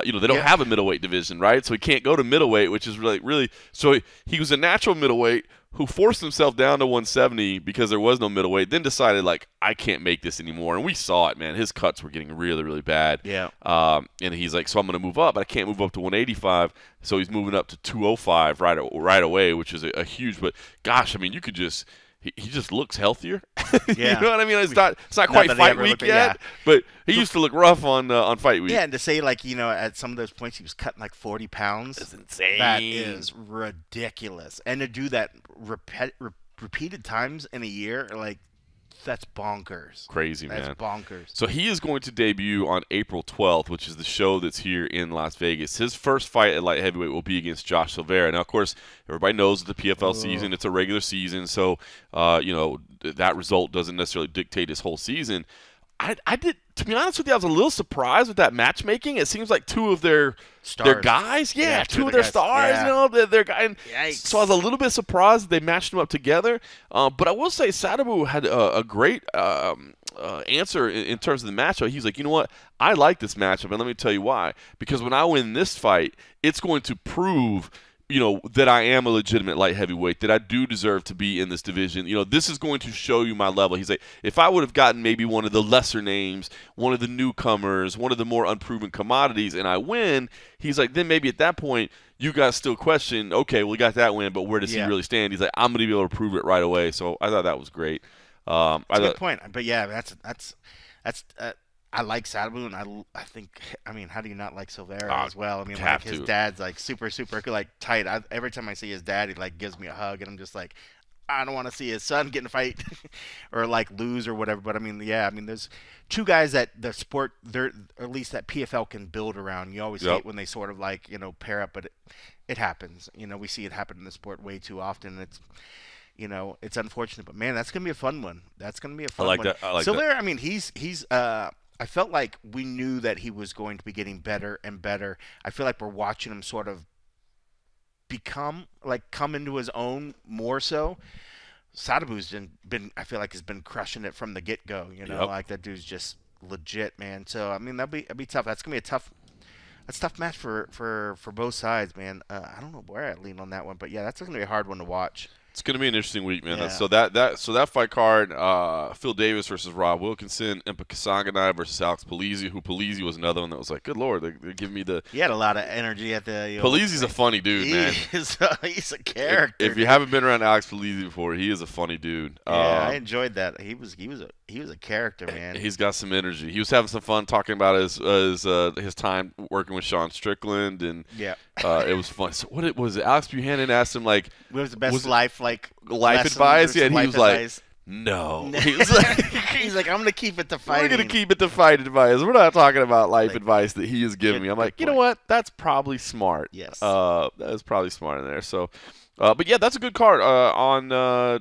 You know, they don't have a middleweight division, right? So he can't go to middleweight, which is really. So he was a natural middleweight who forced himself down to 170 because there was no middleweight, then decided, like, I can't make this anymore. And we saw it, man. His cuts were getting really bad. Yeah. And he's like, so I'm going to move up, but I can't move up to 185. So he's moving up to 205 right away, which is a huge. But, gosh, I mean, you could just – he just looks healthier. Yeah. You know what I mean? It's not quite fight week yet, but he used to look rough on fight week. Yeah, and to say, like, you know, at some of those points he was cutting like 40 pounds. That's insane. That is ridiculous. And to do that repeated times in a year, like, that's bonkers. Crazy, man. That's bonkers. So he is going to debut on April 12th, which is the show that's here in Las Vegas. His first fight at light heavyweight will be against Josh Silveira. Now, of course, everybody knows the PFL season. It's a regular season, so you know, that result doesn't necessarily dictate his whole season. I did, to be honest with you, I was a little surprised with that matchmaking. It seems like two of their guys, two of their stars, you know, their guy. So I was a little bit surprised that they matched them up together. But I will say Sadabu had a great answer in terms of the matchup. He's like, you know what, I like this matchup, and let me tell you why. Because when I win this fight, it's going to prove, you know, that I am a legitimate light heavyweight, that I do deserve to be in this division. You know, this is going to show you my level. He's like, if I would have gotten maybe one of the lesser names, one of the newcomers, one of the more unproven commodities, and I win, he's like, then maybe at that point you guys still question, okay, well, we got that win, but where does he really stand? He's like, I'm going to be able to prove it right away. So I thought that was great. That's a good point. But yeah, that's I like Sadabu, and I think, I mean, how do you not like Silveira as well? I mean, like, his dad's like super like tight. Every time I see his dad, he like gives me a hug, and I'm just like, I don't want to see his son get in a fight or like lose or whatever. But I mean, yeah, I mean, there's two guys that the sport, or at least that PFL can build around. You always hate when they sort of like, you know, pair up, but it happens. You know, we see it happen in the sport way too often. It's, you know, it's unfortunate, but man, that's gonna be a fun one. That's gonna be a fun one. I like Silveira, that. I mean, he's I felt like we knew that he was going to be getting better and better. I feel like we're watching him sort of come into his own more so. Sadabu's been I feel like has been crushing it from the get go. You know, like that dude's just legit, man. So I mean, that'd be tough. That's gonna be a tough match for both sides, man. I don't know where I lean on that one, but yeah, that's gonna be a hard one to watch. It's going to be an interesting week, man. Yeah. So that fight card, Phil Davis versus Rob Wilkinson, Impa Kasanganay versus Alex Polizzi, who Polizzi was another one that was like, good Lord, they're giving me the... He had a lot of energy at the... Polizzi's a funny dude, man. He's a character. If you haven't been around Alex Polizzi before, he is a funny dude. Yeah, I enjoyed that. He was a character, man. He's got some energy. He was having some fun talking about his time working with Sean Strickland, and it was fun. So what was it? Alex Buchanan asked him, like, what was the best life advice? Yeah, and he was like, no. He's like, I'm going to keep it to fighting. We're going to keep it to fight advice. We're not talking about life advice that he is giving me. I'm like, you know what? That's probably smart. Yes. That's probably smart in there. So, but yeah, that's a good card on,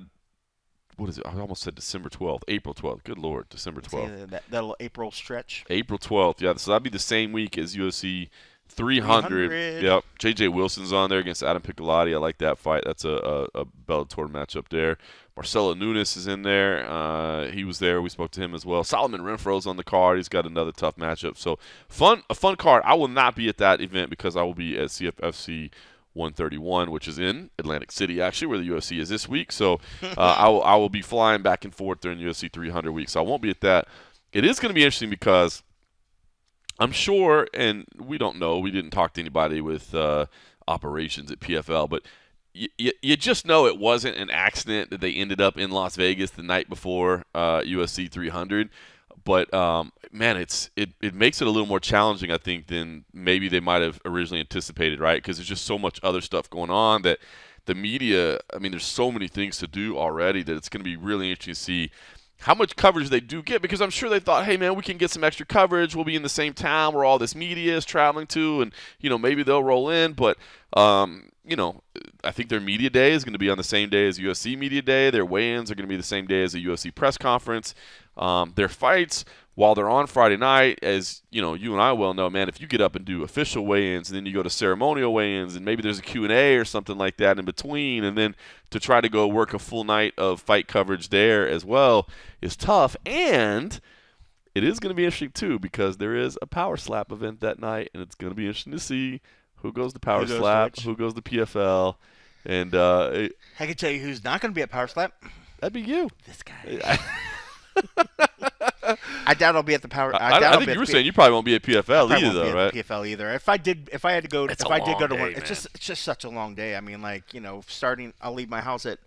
what is it? I almost said December 12th. April 12th. Good Lord. December 12th. That little April stretch. April 12th. Yeah, so that'd be the same week as UFC 300. Yep. J.J. Wilson's on there against Adam Piccolotti. I like that fight. That's a Bellator matchup there. Marcelo Nunes is in there. He was there. We spoke to him as well. Solomon Renfro's on the card. He's got another tough matchup. So a fun card. I will not be at that event because I will be at CFFC 131, which is in Atlantic City, actually, where the UFC is this week. So I will be flying back and forth during UFC 300 week. So I won't be at that. It is going to be interesting because I'm sure, and we don't know, we didn't talk to anybody with operations at PFL, but you just know it wasn't an accident that they ended up in Las Vegas the night before UFC 300. But, man, it makes it a little more challenging, I think, than maybe they might have originally anticipated, right? Because there's just so much other stuff going on that the media, I mean, there's so many things to do already that it's going to be really interesting to see how much coverage they do get, because I'm sure they thought, hey, man, we can get some extra coverage. We'll be in the same town where all this media is traveling to, and, maybe they'll roll in. But, I think their media day is going to be on the same day as UFC media day. Their weigh-ins are going to be the same day as the UFC press conference. Their fights, while they're on Friday night, as, you and I well know, man, if you get up and do official weigh-ins and then you go to ceremonial weigh-ins and maybe there's a Q&A or something like that in between, and then to try to go work a full night of fight coverage there as well is tough. And it is going to be interesting, too, because there is a power slap event that night, and it's going to be interesting to see who goes to power slap, who goes to PFL. And I can tell you who's not going to be at power slap. That'd be you. This guy. I doubt I'll be at the power. I think you were saying you probably won't be at PFL either, though, right? PFL either. If I had to go, it's if I did go to day, one, man. it's just such a long day. I mean, like, starting, I'll leave my house at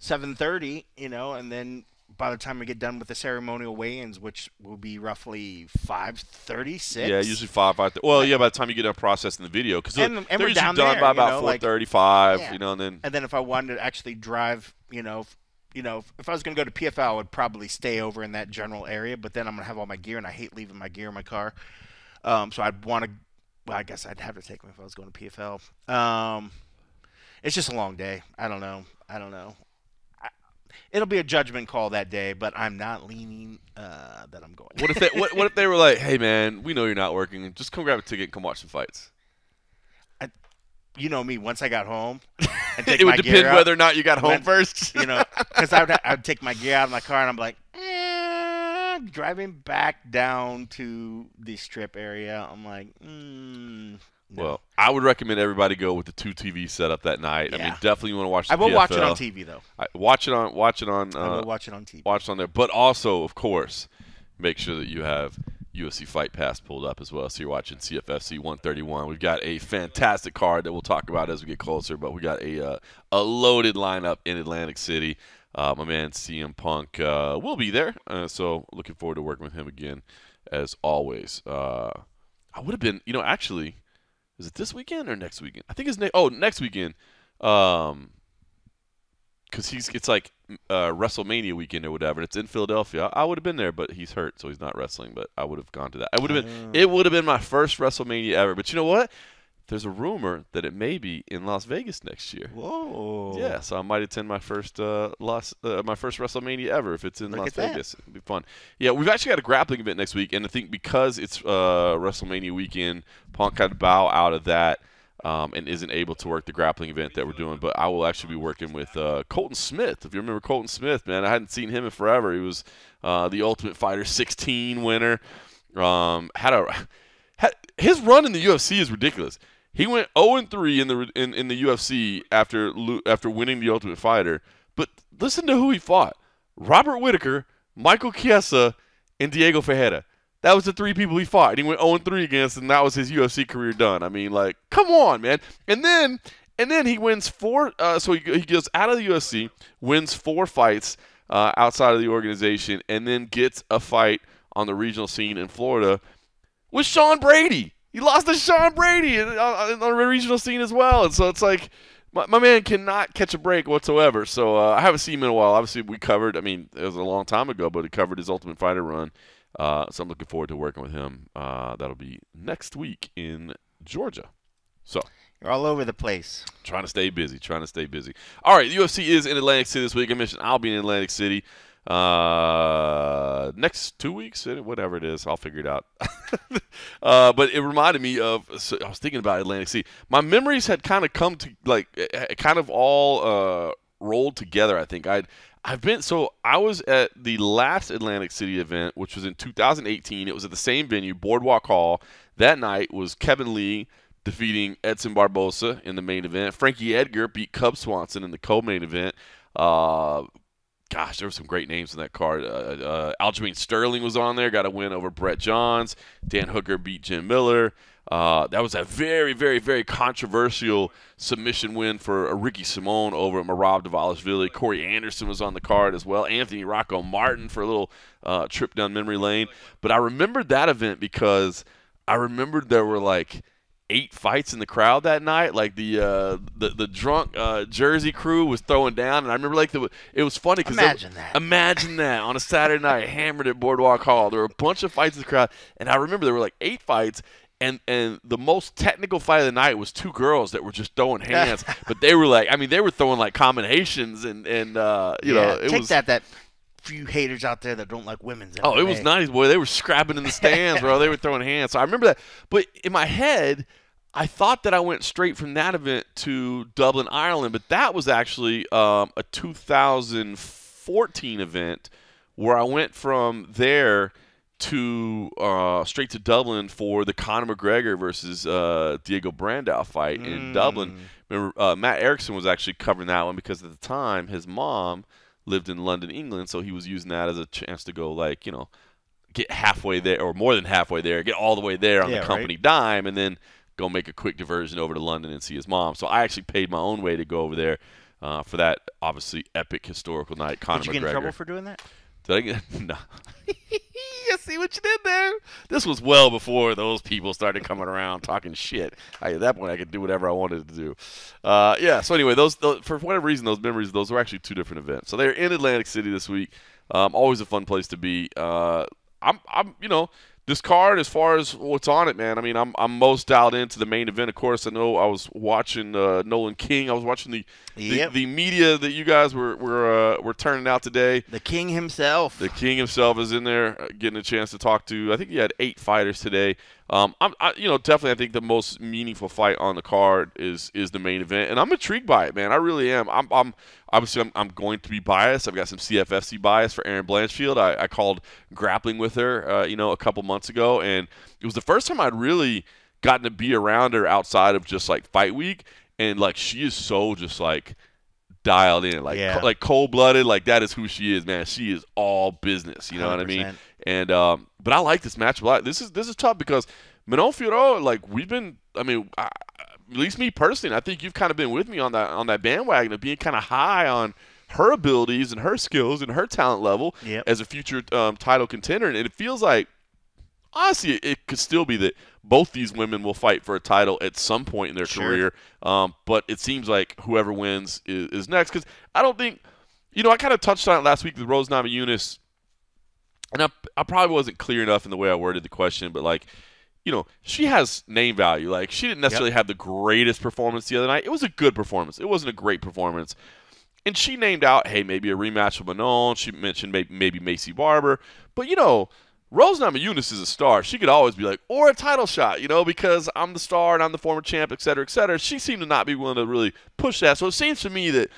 7:30, and then by the time we get done with the ceremonial weigh-ins, which will be roughly 5:36. Yeah, usually 5:30. Well, yeah, by the time you get done processing the video, because they're usually down done there, by about 4:35, and then if I wanted to actually drive, if I was going to go to PFL, I would probably stay over in that general area, but then I'm going to have all my gear, and I hate leaving my gear in my car. So I'd want to, well, I guess I'd have to take them if I was going to PFL. It's just a long day. I don't know. It'll be a judgment call that day, but I'm not leaning that I'm going. What if they were like, hey, man, we know you're not working. Just come grab a ticket and come watch some fights. You know me, once I got home, and take it would my depend gear out, whether or not you got home first. Because I'd take my gear out of my car, and I'm like, driving back down to the strip area. I'm like, no. Well, I would recommend everybody go with the 2 TV setup that night. Yeah. I mean, definitely you want to watch the I will PFL. watch it on TV, though. Watch it on. I will watch it on TV. Watch it on there. But also, of course, make sure that you have UFC Fight Pass pulled up as well, so you're watching CFFC 131. We've got a fantastic card that we'll talk about as we get closer, but we got a loaded lineup in Atlantic City. My man CM Punk will be there, so looking forward to working with him again as always. I would have been, actually, is it this weekend or next weekend? I think it's next weekend. Because it's like WrestleMania weekend or whatever. It's in Philadelphia. I would have been there, but he's hurt, so he's not wrestling. But I would have gone to that. It would have been my first WrestleMania ever. But you know what? There's a rumor that it may be in Las Vegas next year. Whoa! Yeah, so I might attend my first WrestleMania ever if it's in Las Vegas. It'd be fun. Yeah, we've actually got a grappling event next week, and I think because it's WrestleMania weekend, Punk had to bow out of that. And isn't able to work the grappling event that we're doing. But I will actually be working with Colton Smith. If you remember Colton Smith, man, I hadn't seen him in forever. He was the Ultimate Fighter 16 winner. His run in the UFC is ridiculous. He went 0-3 in the UFC after winning the Ultimate Fighter. But listen to who he fought: Robert Whittaker, Michael Chiesa, and Diego Ferreira. That was the 3 people he fought, and he went 0-3 against, and that was his UFC career done. I mean, like, come on, man. And then he wins 4. So he goes out of the UFC, wins 4 fights outside of the organization, and then gets a fight on the regional scene in Florida with Sean Brady. He lost to Sean Brady on the regional scene as well. And so it's like, my man cannot catch a break whatsoever. So I haven't seen him in a while. Obviously, we covered, I mean, it was a long time ago, but he covered his Ultimate Fighter run. So I'm looking forward to working with him. That'll be next week in Georgia. So you're all over the place. Trying to stay busy. All right, the UFC is in Atlantic City this week. I mentioned I'll be in Atlantic City next 2 weeks, whatever it is. I'll figure it out. But it reminded me of. So I was thinking about Atlantic City. My memories had kind of come to all rolled together. I think I was at the last Atlantic City event, which was in 2018. It was at the same venue, Boardwalk Hall. That night was Kevin Lee defeating Edson Barbosa in the main event. Frankie Edgar beat Cub Swanson in the co-main event. There were some great names in that card. Aljamain Sterling was on there, got a win over Brett Johns. Dan Hooker beat Jim Miller. That was a very, very, very controversial submission win for Ricky Simone over Merab Dvalishvili. Corey Anderson was on the card as well. Anthony Rocco Martin for a little trip down memory lane. But I remembered that event because I remembered there were like 8 fights in the crowd that night. Like the drunk Jersey crew was throwing down, and I remember like it was funny because imagine that on a Saturday night, hammered at Boardwalk Hall. There were a bunch of fights in the crowd, and I remember there were like 8 fights. And the most technical fight of the night was 2 girls that were just throwing hands, but they were like, I mean, they were throwing like combinations and you know, it take was that few haters out there that don't like women's MMA. Oh, it was nice, boy. They were scrapping in the stands, bro. They were throwing hands. So I remember that. But in my head, I thought that I went straight from that event to Dublin, Ireland, but that was actually a 2014 event where I went from there to straight to Dublin for the Conor McGregor versus Diego Brandao fight in Dublin. Remember, Matt Erickson was actually covering that one because at the time his mom lived in London, England, so he was using that as a chance to go, like, you know, get halfway there or more than halfway there, get all the way there on the company dime, and then go make a quick diversion over to London and see his mom. So I actually paid my own way to go over there for that obviously epic historical night. Conor McGregor. Did you get in trouble for doing that? Did I get no? I see what you did there. This was well before those people started coming around talking shit. At that point, I could do whatever I wanted to do. Yeah. So anyway, those for whatever reason, those memories, those were actually 2 different events. So they're in Atlantic City this week. Always a fun place to be. I'm you know, this card, as far as what's on it, man, I mean, I'm most dialed into the main event. Of course, I know I was watching Nolan King. I was watching the media that you guys were turning out today. The King himself. The King himself is in there, getting a chance to talk to. I think he had 8 fighters today. You know, definitely, I think the most meaningful fight on the card is the main event, and I'm intrigued by it, man. I really am. Obviously, I'm going to be biased. I've got some CFFC bias for Erin Blanchfield. I called grappling with her, you know, a couple months ago, and it was the first time I'd really gotten to be around her outside of just like fight week, and like she is so just like dialed in, like cold-blooded. Like that is who she is, man. She is all business. You know 100%. What I mean? And but I like this match a lot. This is tough because Manon Fiorot, like we've been. I mean, at least me personally, and I think you've kind of been with me on that bandwagon of being kind of high on her abilities and her skills and her talent level as a future title contender. And it feels like, honestly, it could still be that both these women will fight for a title at some point in their career. But it seems like whoever wins is next. Because I don't think, you know, I kind of touched on it last week with Rose Namajunas, and I probably wasn't clear enough in the way I worded the question, but like, you know, she has name value. Like, she didn't necessarily have the greatest performance the other night. It was a good performance. It wasn't a great performance. And she named out, hey, maybe a rematch with Manon. She mentioned maybe Macy Barber. But, you know, Rose Namajunas is a star. She could always be like, or a title shot, you know, because I'm the star and I'm the former champ, et cetera, et cetera. She seemed to not be willing to really push that. So it seems to me that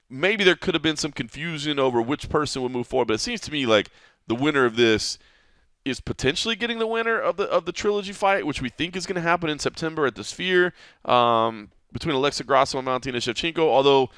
maybe there could have been some confusion over which person would move forward. But it seems to me like the winner of this is potentially getting the winner of the trilogy fight, which we think is going to happen in September at the Sphere between Alexa Grasso and Valentina Shevchenko. Although,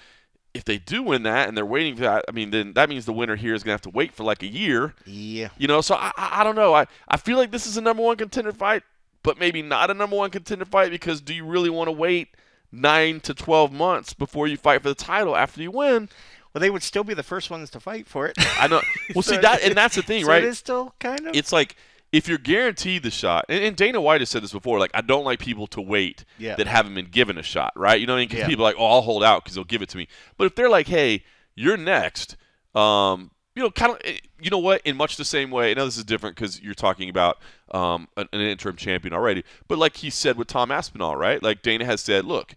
if they do win that and they're waiting for that, I mean, then that means the winner here is going to have to wait for like a year. Yeah. You know, so I don't know. I feel like this is a #1 contender fight, but maybe not a #1 contender fight because do you really want to wait 9 to 12 months before you fight for the title after you win? Well, they would still be the first ones to fight for it. I know. Well, see, that's the thing, so right? It is still kind of. It's like if you're guaranteed the shot, and Dana White has said this before, like, I don't like people to wait that haven't been given a shot, right? You know what I mean? Because people are like, oh, I'll hold out because they'll give it to me. But if they're like, hey, you're next, you know, kind of, you know what? In much the same way, I know this is different because you're talking about an interim champion already, but like he said with Tom Aspinall, right? Like Dana has said, look,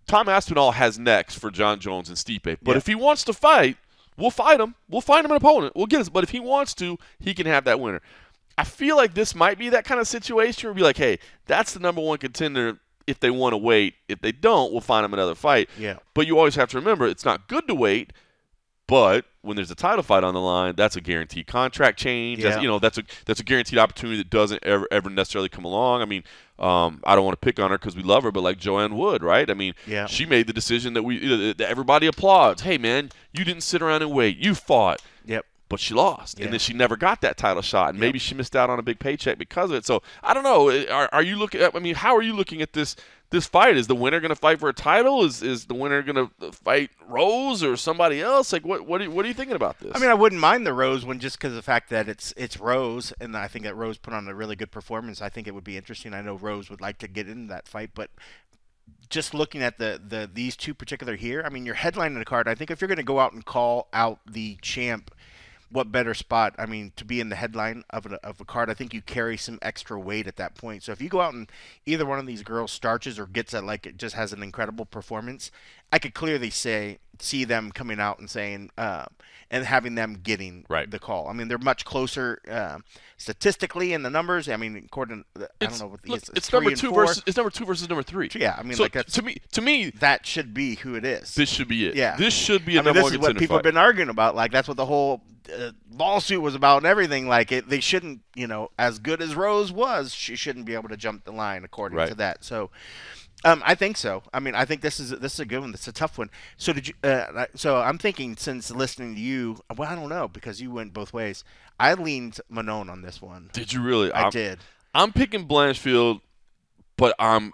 Tom Aspinall has next for John Jones and Stipe. But if he wants to fight, we'll fight him. We'll find him an opponent. We'll get us. But if he wants to, he can have that winner. I feel like this might be that kind of situation where we'll be like, hey, that's the #1 contender if they want to wait. If they don't, we'll find him another fight. Yeah. But you always have to remember, it's not good to wait. But when there's a title fight on the line, that's a guaranteed contract change. Yeah. That's, you know, that's a guaranteed opportunity that doesn't ever necessarily come along. I mean, I don't want to pick on her because we love her, but like Joanne Wood, right? I mean, she made the decision that everybody applauds. Hey, man, you didn't sit around and wait. You fought. Yep. but she lost, and then she never got that title shot, and maybe she missed out on a big paycheck because of it. So I don't know. Are you looking at? I mean, how are you looking at this fight? Is the winner going to fight for a title? Is the winner going to fight Rose or somebody else? Like, what are you thinking about this? I mean, I wouldn't mind the Rose one just because of the fact that it's Rose, and I think that Rose put on a really good performance. I think it would be interesting. I know Rose would like to get into that fight, but just looking at these two particular here, I mean, you're headlining the card. I think if you're going to go out and call out the champ, what better spot? I mean, to be in the headline of a card, I think you carry some extra weight at that point. So if you go out and either one of these girls starches or gets it, like it just has an incredible performance, I could clearly see them coming out and saying and having them getting the call. I mean, they're much closer statistically in the numbers. I mean, according to, I don't know what it's number 2 versus number 3. Yeah, I mean, so like that's, to me that should be who it is. This should be it. Yeah, this should be a number one contender. This is what people fight. have been arguing about. Like that's what the whole lawsuit was about and everything. Like they shouldn't, as good as Rose was, she shouldn't be able to jump the line according to that. So. I think so. I mean, I think this is a good one. It's a tough one. So did you? So I'm thinking, since listening to you, well, I don't know because you went both ways. I leaned Manon on this one. Did you really? I did. I'm picking Blanchfield, but I'm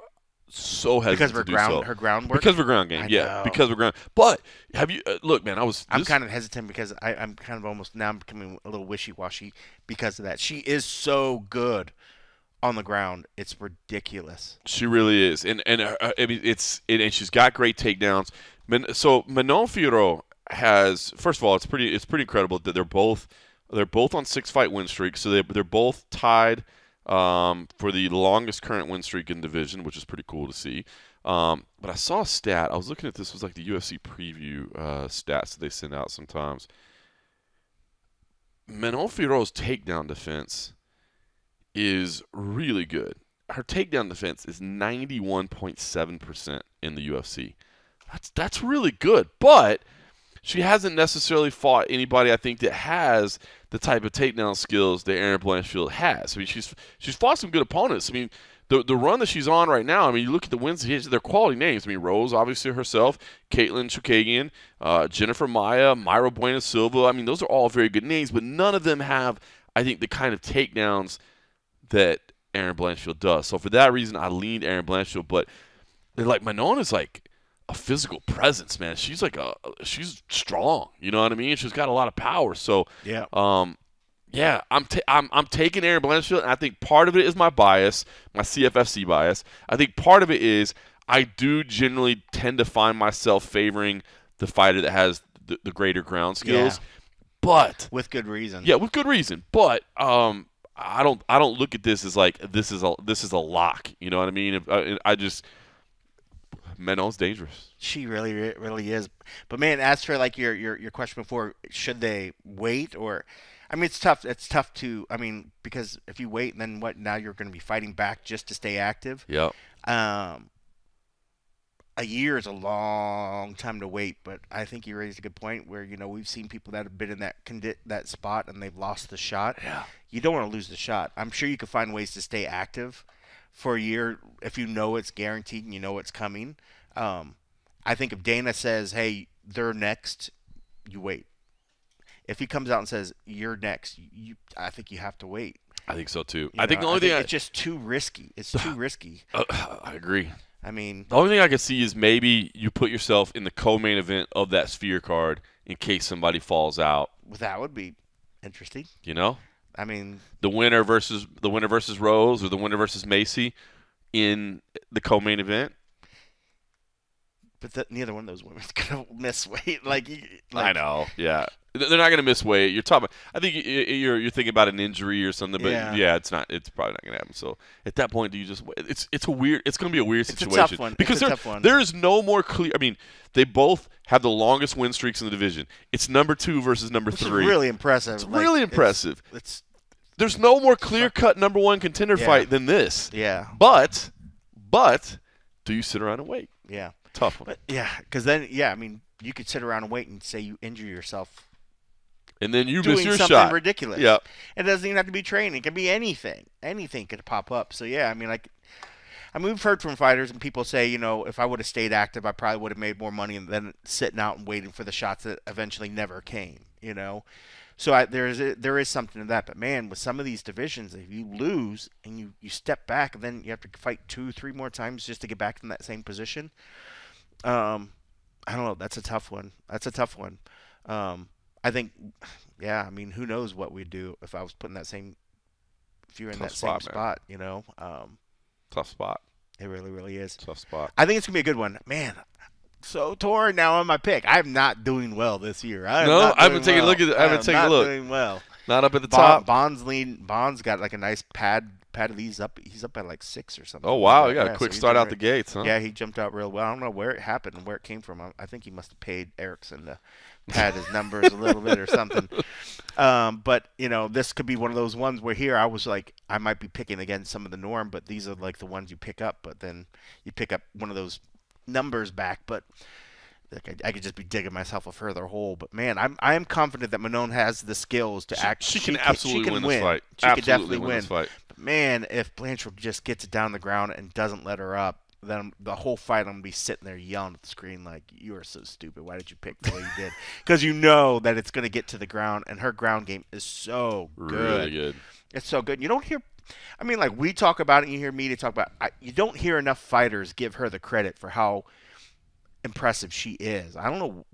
so hesitant because to do so. Her groundwork. Because of her ground game. Because of her ground. But have you look, man? I'm kind of hesitant because I'm kind of almost now I'm becoming a little wishy-washy because of that. She is so good on the ground, it's ridiculous. She really is, and I mean, and she's got great takedowns. So Manon Fiorot has, first of all, it's pretty incredible that they're both on 6-fight win streaks. So they're both tied for the longest current win streak in the division, which is pretty cool to see. But I saw a stat. I was looking at this. It was like the UFC preview stats that they send out sometimes. Manon Fiorot's takedown defense is really good. Her takedown defense is 91.7% in the UFC. That's really good, but she hasn't necessarily fought anybody I think that has the type of takedown skills that Erin Blanchfield has. I mean, she's fought some good opponents. I mean, the run that she's on right now, I mean, you look at the wins, they're quality names. I mean, Rose, obviously herself, Caitlin Chukagian, Jennifer Maia, Mayra Bueno Silva. I mean, those are all very good names, but none of them have, I think, the kind of takedowns that Erin Blanchfield does. So for that reason, I leaned Erin Blanchfield. But like Manon is like a physical presence, man. She's like she's strong. You know what I mean? She's got a lot of power. So yeah, I'm taking Erin Blanchfield, and I think part of it is my bias, my CFFC bias. I think part of it is I do generally tend to find myself favoring the fighter that has the greater ground skills, but with good reason. Yeah, with good reason. But I don't look at this as like this is a lock. You know what I mean? Manon's dangerous. She really is. But man, as for like your question before, should they wait or? I mean, it's tough. It's tough to. I mean, because if you wait, then what? Now you're going to be fighting back just to stay active. Yeah. A year is a long time to wait, but I think you raised a good point where, we've seen people that have been in that spot and they've lost the shot. Yeah. You don't want to lose the shot. I'm sure you could find ways to stay active for a year if you know it's guaranteed and you know it's coming. I think if Dana says, hey, they're next, you wait. If he comes out and says, you're next, I think you have to wait. I think so too. I think the only thing it's just too risky. It's too risky. I agree. I mean, the only thing I can see is maybe you put yourself in the co-main event of that Sphere card in case somebody falls out. That would be interesting. I mean, the winner versus Rose or the winner versus Macy in the co-main event. But neither one of those women's gonna miss weight. I know, yeah, they're not gonna miss weight. You're talking. I think you're thinking about an injury or something, but yeah, it's not. It's probably not gonna happen. So at that point, do you just? It's gonna be a weird situation. It's a tough one. Because there is no more clear. I mean, they both have the longest win streaks in the division. It's number 2 versus number 3. It's really impressive. It's really impressive. There's no more clear-cut number 1 contender fight than this. Yeah. But do you sit around and wait? Yeah. Tough one. But because then, I mean, you could sit around and wait and say you injure yourself. And then you doing miss your something shot. ridiculous. Yeah. It doesn't even have to be training. It can be anything. Anything could pop up. So, yeah, I mean, we've heard from fighters and people say, if I would have stayed active, I probably would have made more money than sitting out and waiting for the shots that eventually never came, So there is something to that. But man, with some of these divisions, if you lose and you step back, and then you have to fight 2-3 more times just to get back in that same position. I don't know. That's a tough one. I think, yeah. I mean, who knows what we'd do if I was put in that same, if you're in Tough that same spot, spot. Tough spot. It really, really is. Tough spot. I think it's gonna be a good one, man. So torn now on my pick. I'm not doing well this year. I haven't taken a look at it. I haven't taken a look. Doing well. Not up at the top. Bond's got like a nice pad of these up. He's up at like 6 or something. Oh wow, he got a quick start out the gates, huh? Yeah, he jumped out real well. I don't know where it happened and where it came from. I think he must have paid Erickson to pad his numbers a little bit or something. But this could be one of those ones where here I was like, I might be picking against some of the norm, but these are like the ones you pick up. But then you pick up one of those numbers back, but I could just be digging myself a further hole. But man, I am confident that Manon has the skills to She can absolutely win this fight. She could definitely win this fight. But man, if Blanchfield just gets it down the ground and doesn't let her up, then the whole fight I'm gonna be sitting there yelling at the screen like, "You are so stupid. Why did you pick the way you did?" Because you know that it's gonna get to the ground, and her ground game is so good. Really good. It's so good. You don't hear. I mean, like we talk about it, and you hear media talk about it. You don't hear enough fighters give her the credit for how impressive she is. I don't know,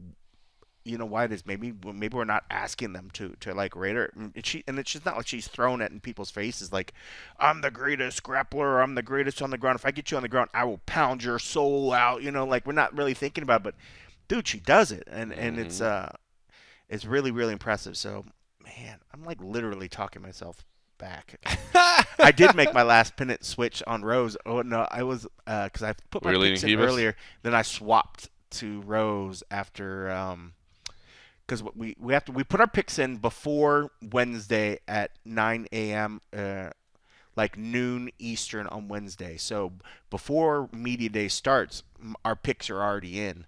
why it is. Maybe we're not asking them to like rate her. And it's just not like she's throwing it in people's faces like, I'm the greatest grappler, I'm the greatest on the ground. If I get you on the ground, I will pound your soul out. Like we're not really thinking about it, but dude, she does it, and it's really, really impressive. So man, I'm like literally talking myself back. I did make my last pennant switch on Rose. Oh no, I was because I put my picks in earlier. Then I swapped to Rose after because we put our picks in before Wednesday at 9 a.m. Like noon Eastern on Wednesday. So before media day starts, our picks are already in.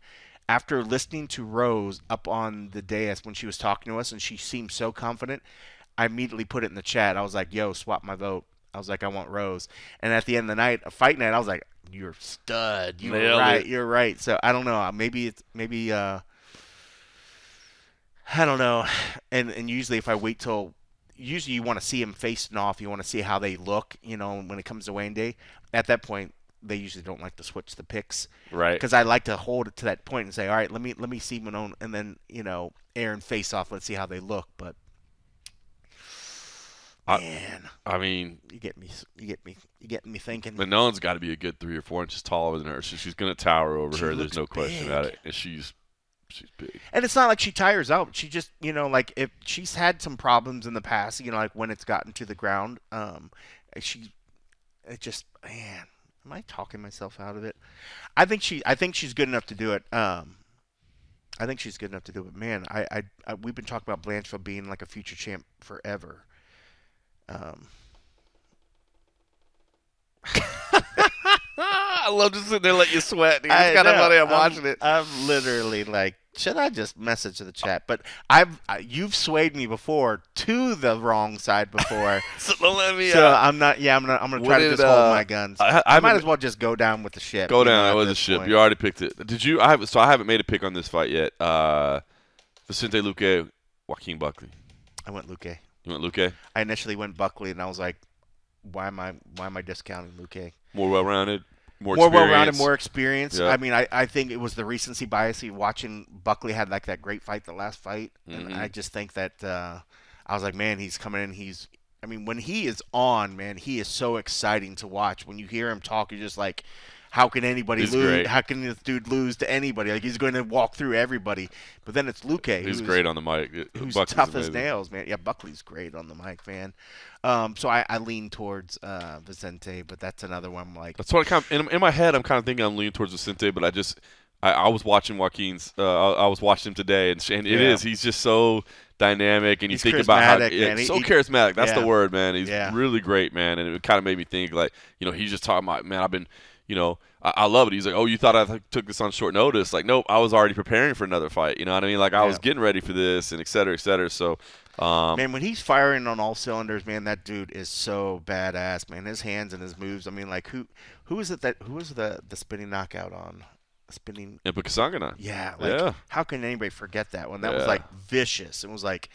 After listening to Rose up on the dais when she was talking to us, and she seemed so confident, I immediately put it in the chat. I was like, yo, swap my vote. I was like, I want Rose. And at the end of the night, a fight night, I was like, you're a stud. You're right. So I don't know. I don't know. And usually if I wait till, usually you want to see them facing off. You want to see how they look, when it comes to weighing day. At that point, they usually don't like to switch the picks. Right. Because I like to hold it to that point and say, all right, let me see Manon, and then, Aaron face off. Let's see how they look. But man, I mean, you get me thinking. Manon's got to be a good 3 or 4 inches taller than her, so she's going to tower over her. There's no question about it. And she's big. And it's not like she tires out. She just, like if she's had some problems in the past, like when it's gotten to the ground, man, am I talking myself out of it? I think she's good enough to do it. I think she's good enough to do it. Man, we've been talking about Blanchfield being like a future champ forever. I love just sitting there letting you sweat. Dude. It's kind of funny. I'm watching it. I'm literally like, should I just message to the chat? But you've swayed me before to the wrong side before. So don't let me. So I'm not. Yeah, I'm gonna try to just hold my guns. I might as well just go down with the ship. Go down with the ship. Point. You already picked it. Did you? I haven't made a pick on this fight yet. Vicente Luque, Joaquin Buckley. I went Luque. You went Luque? I initially went Buckley, and I was like, why am I discounting Luque? More well-rounded, more well-rounded, more experience. Yep. I mean, I think it was the recency bias. Watching Buckley had like that great fight, the last fight, and I just think that I was like, man, he's coming in. I mean, when he is on, man, he is so exciting to watch. When you hear him talk, you're just like, how can anybody lose? Great. How can this dude lose to anybody? Like he's going to walk through everybody. But then it's Luque. He's great on the mic. Who's Buckley's tough amazing. as nails, man. Yeah, Buckley's great on the mic, man. So I lean towards Vicente, but that's another one. I'm like, that's what I kind of, in my head. I'm kind of thinking I'm leaning towards Vicente, but I was watching Joaquin's. I was watching him today, and he's just so dynamic, and you think about how so charismatic. That's the word, man. He's really great, man, and it kind of made me think like, he's just talking about, man, I've been. I love it. He's like, oh, you thought I took this on short notice? Like, nope, I was already preparing for another fight. You know what I mean? Like, I was getting ready for this, and et cetera, et cetera. So, man, when he's firing on all cylinders, man, that dude is so badass, man. His hands and his moves. I mean, like, who was the spinning knockout on? Spinning. Impa Kasangana. Yeah. Like, how can anybody forget that one? That was like vicious. It was like,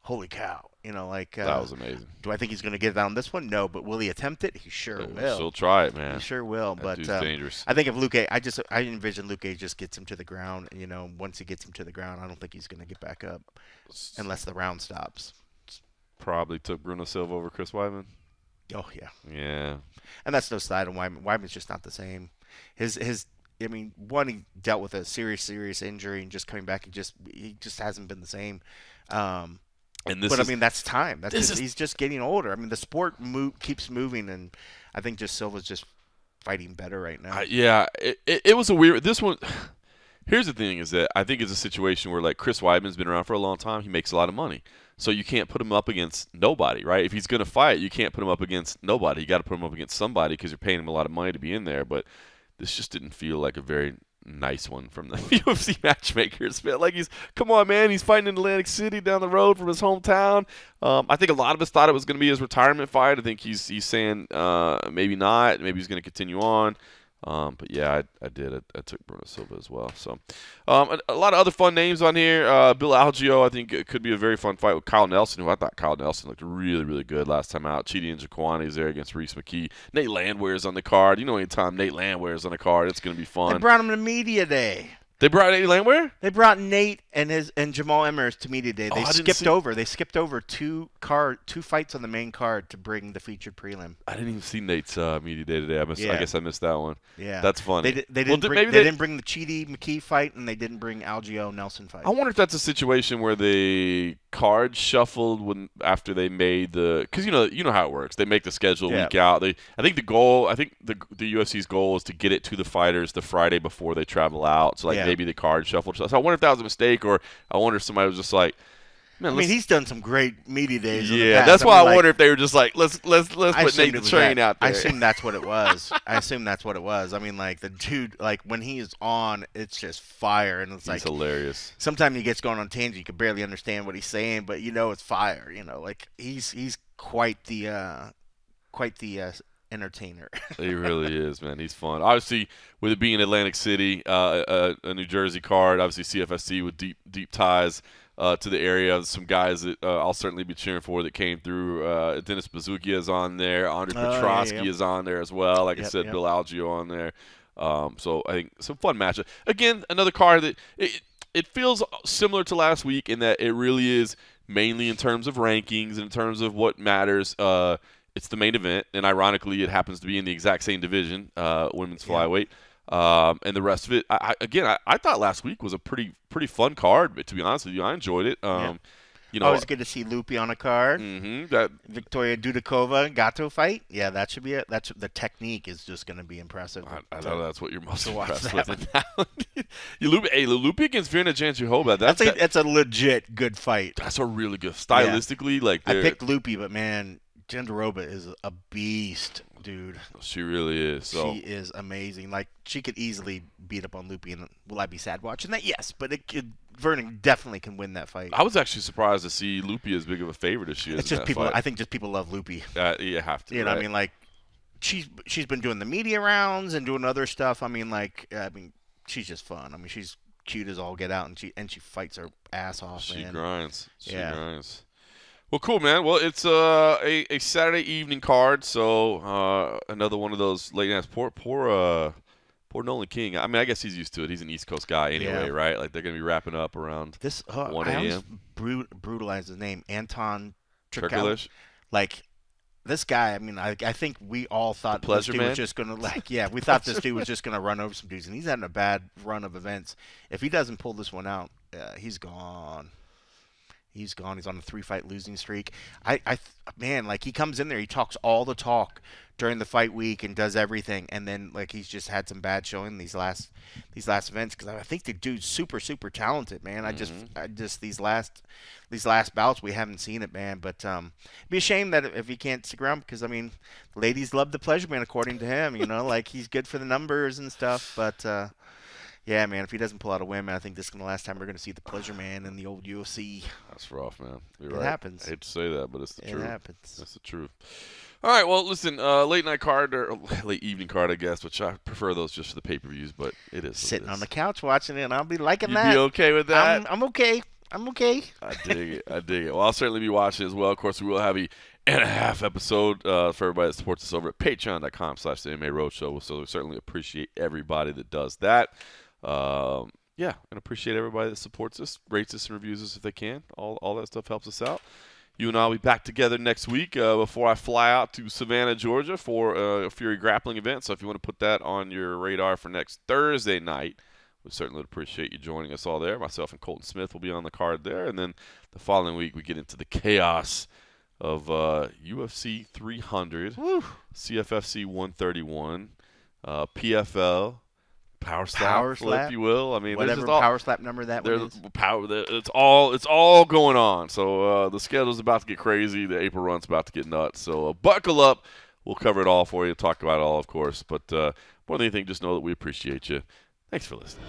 holy cow. Like That was amazing. do I think he's going to get it on this one? No, but will he attempt it? He sure will. He'll try it, man. He sure will. That But dude's dangerous. I think if Luque, I envision Luque just gets him to the ground. Once he gets him to the ground, I don't think he's going to get back up unless the round stops. Probably took Bruno Silva over Chris Weidman. Oh yeah. Yeah. And that's no side on Weidman. Weidman's just not the same. One, he dealt with a serious injury, and just coming back, he just hasn't been the same. That's time. He's just getting older. The sport keeps moving, and I think just Silva's just fighting better right now. It was a weird. This one. Here's the thing: is that I think it's a situation where like Chris Weidman's been around for a long time. He makes a lot of money, so you can't put him up against nobody, right? If he's going to fight, you can't put him up against nobody. You got to put him up against somebody because you're paying him a lot of money to be in there. But this just didn't feel like a very nice one from the UFC matchmakers. Man, like come on, man, he's fighting in Atlantic City down the road from his hometown. I think a lot of us thought it was going to be his retirement fight. I think he's saying maybe not. Maybe he's going to continue on. But yeah, I did. I took Bruno Silva as well. So, a lot of other fun names on here. Bill Algeo, I think it could be a very fun fight with Kyle Nelson, who I thought Kyle Nelson looked really, really good last time out. Chidi Njokuani is there against Reese McKee. Nate Landwehr's on the card. Anytime Nate Landwehr's on the card, it's going to be fun. They brought him to media day. They brought Nate Landwehr? They brought Nate and Jamal Emmers to media day. They skipped over two fights on the main card to bring the featured prelim. I didn't even see Nate's media day today. I guess I missed that one. Yeah, that's funny. They didn't bring the Chidi McKee fight, and they didn't bring Algeo Nelson fight. I wonder if that's a situation where the card shuffled after they made because you know how it works. They make the schedule week out. I think the UFC's goal is to get it to the fighters the Friday before they travel out. So maybe the card shuffled. So I wonder if that was a mistake, or I wonder if somebody was just like, man, he's done some great media days. Yeah, that's why I wonder if they were just like, let's put Nate the Train out there. I assume that's what it was. The dude, when he is on, it's just fire, and it's he's hilarious. Sometimes he gets going on tangent, you can barely understand what he's saying, but it's fire. He's quite the entertainer. He really is, man. He's fun. Obviously, with it being Atlantic City, a New Jersey card, obviously CFSC with deep ties to the area. Some guys that I'll certainly be cheering for that came through. Dennis Bazookia is on there. Andre Petrosky is on there as well. Like I said, Bill Algeo on there. So I think some fun matchup. Again, another card that it feels similar to last week in that it really is mainly in terms of rankings and in terms of what matters. It's the main event, and ironically, it happens to be in the exact same division, women's flyweight. And the rest of it, I thought last week was a pretty fun card. But to be honest with you, I enjoyed it. Always good to see Loopy on a card. That Victoria Dudakova Gato fight. Yeah, that should be it. The technique is just going to be impressive. I know that's what you're most impressed with. Loopy against Virna Jandiroba. That's a legit good fight. That's a really good stylistically. I picked Loopy, but man, Jandiroba is a beast, dude. She really is. So. She is amazing. She could easily beat up on Loopy, and will I be sad watching that? Yes, but Vernon definitely can win that fight. I was actually surprised to see Loopy as big of a favorite as she is. It's just people. Fight. I think just people love Loopy. You have to. Right? She's been doing the media rounds and doing other stuff. She's just fun. She's cute as all get out, and she fights her ass off. She man. Grinds. She grinds. Well, cool, man. Well, it's a Saturday evening card, so another one of those late nights. Poor Nolan King. I guess he's used to it. He's an East Coast guy anyway, right? They're going to be wrapping up around 1 a.m. Brutalized his name, Anton Turkalish. This guy, I think we all thought this dude was just going to, we thought this dude was just going to run over some dudes, and he's having a bad run of events. If he doesn't pull this one out, he's gone. He's gone. He's on a 3-fight losing streak. He comes in there, he talks all the talk during the fight week and does everything, and then he's just had some bad showing these last events, because I think the dude's super talented, man. I just these last bouts we haven't seen it, man. But it'd be a shame that if he can't stick around, because ladies love the pleasure man, according to him. He's good for the numbers and stuff, but. Yeah, man, if he doesn't pull out a win, man, I think this is the last time we're going to see the Pleasure Man in the old UFC. That's rough, man. You're right. It happens. I hate to say that, but it's the truth. It happens. That's the truth. All right, well, listen, late night card, or late evening card, I guess, which I prefer those just for the pay-per-views, but it is Sitting on the couch watching it, and I'll be liking that. You be okay with that? I'm okay. I'm okay. I dig it. I dig it. Well, I'll certainly be watching as well. Of course, we will have a and-a-half episode for everybody that supports us over at patreon.com/the MMA Roadshow. So we certainly appreciate everybody that does that. Yeah, and appreciate everybody that supports us, rates us, and reviews us if they can. All that stuff helps us out. You and I will be back together next week before I fly out to Savannah, Georgia for a Fury grappling event. So if you want to put that on your radar for next Thursday night, we certainly would appreciate you joining us all there. Myself and Colton Smith will be on the card there. And then the following week, we get into the chaos of UFC 300, Woo. CFFC 131, PFL, Power Slap, if you will. I mean, whatever Power Slap number that was. It's all going on. So the schedule's about to get crazy. The April run's about to get nuts. So buckle up. We'll cover it all for you. Talk about it all, of course. But more than anything, just know that we appreciate you. Thanks for listening.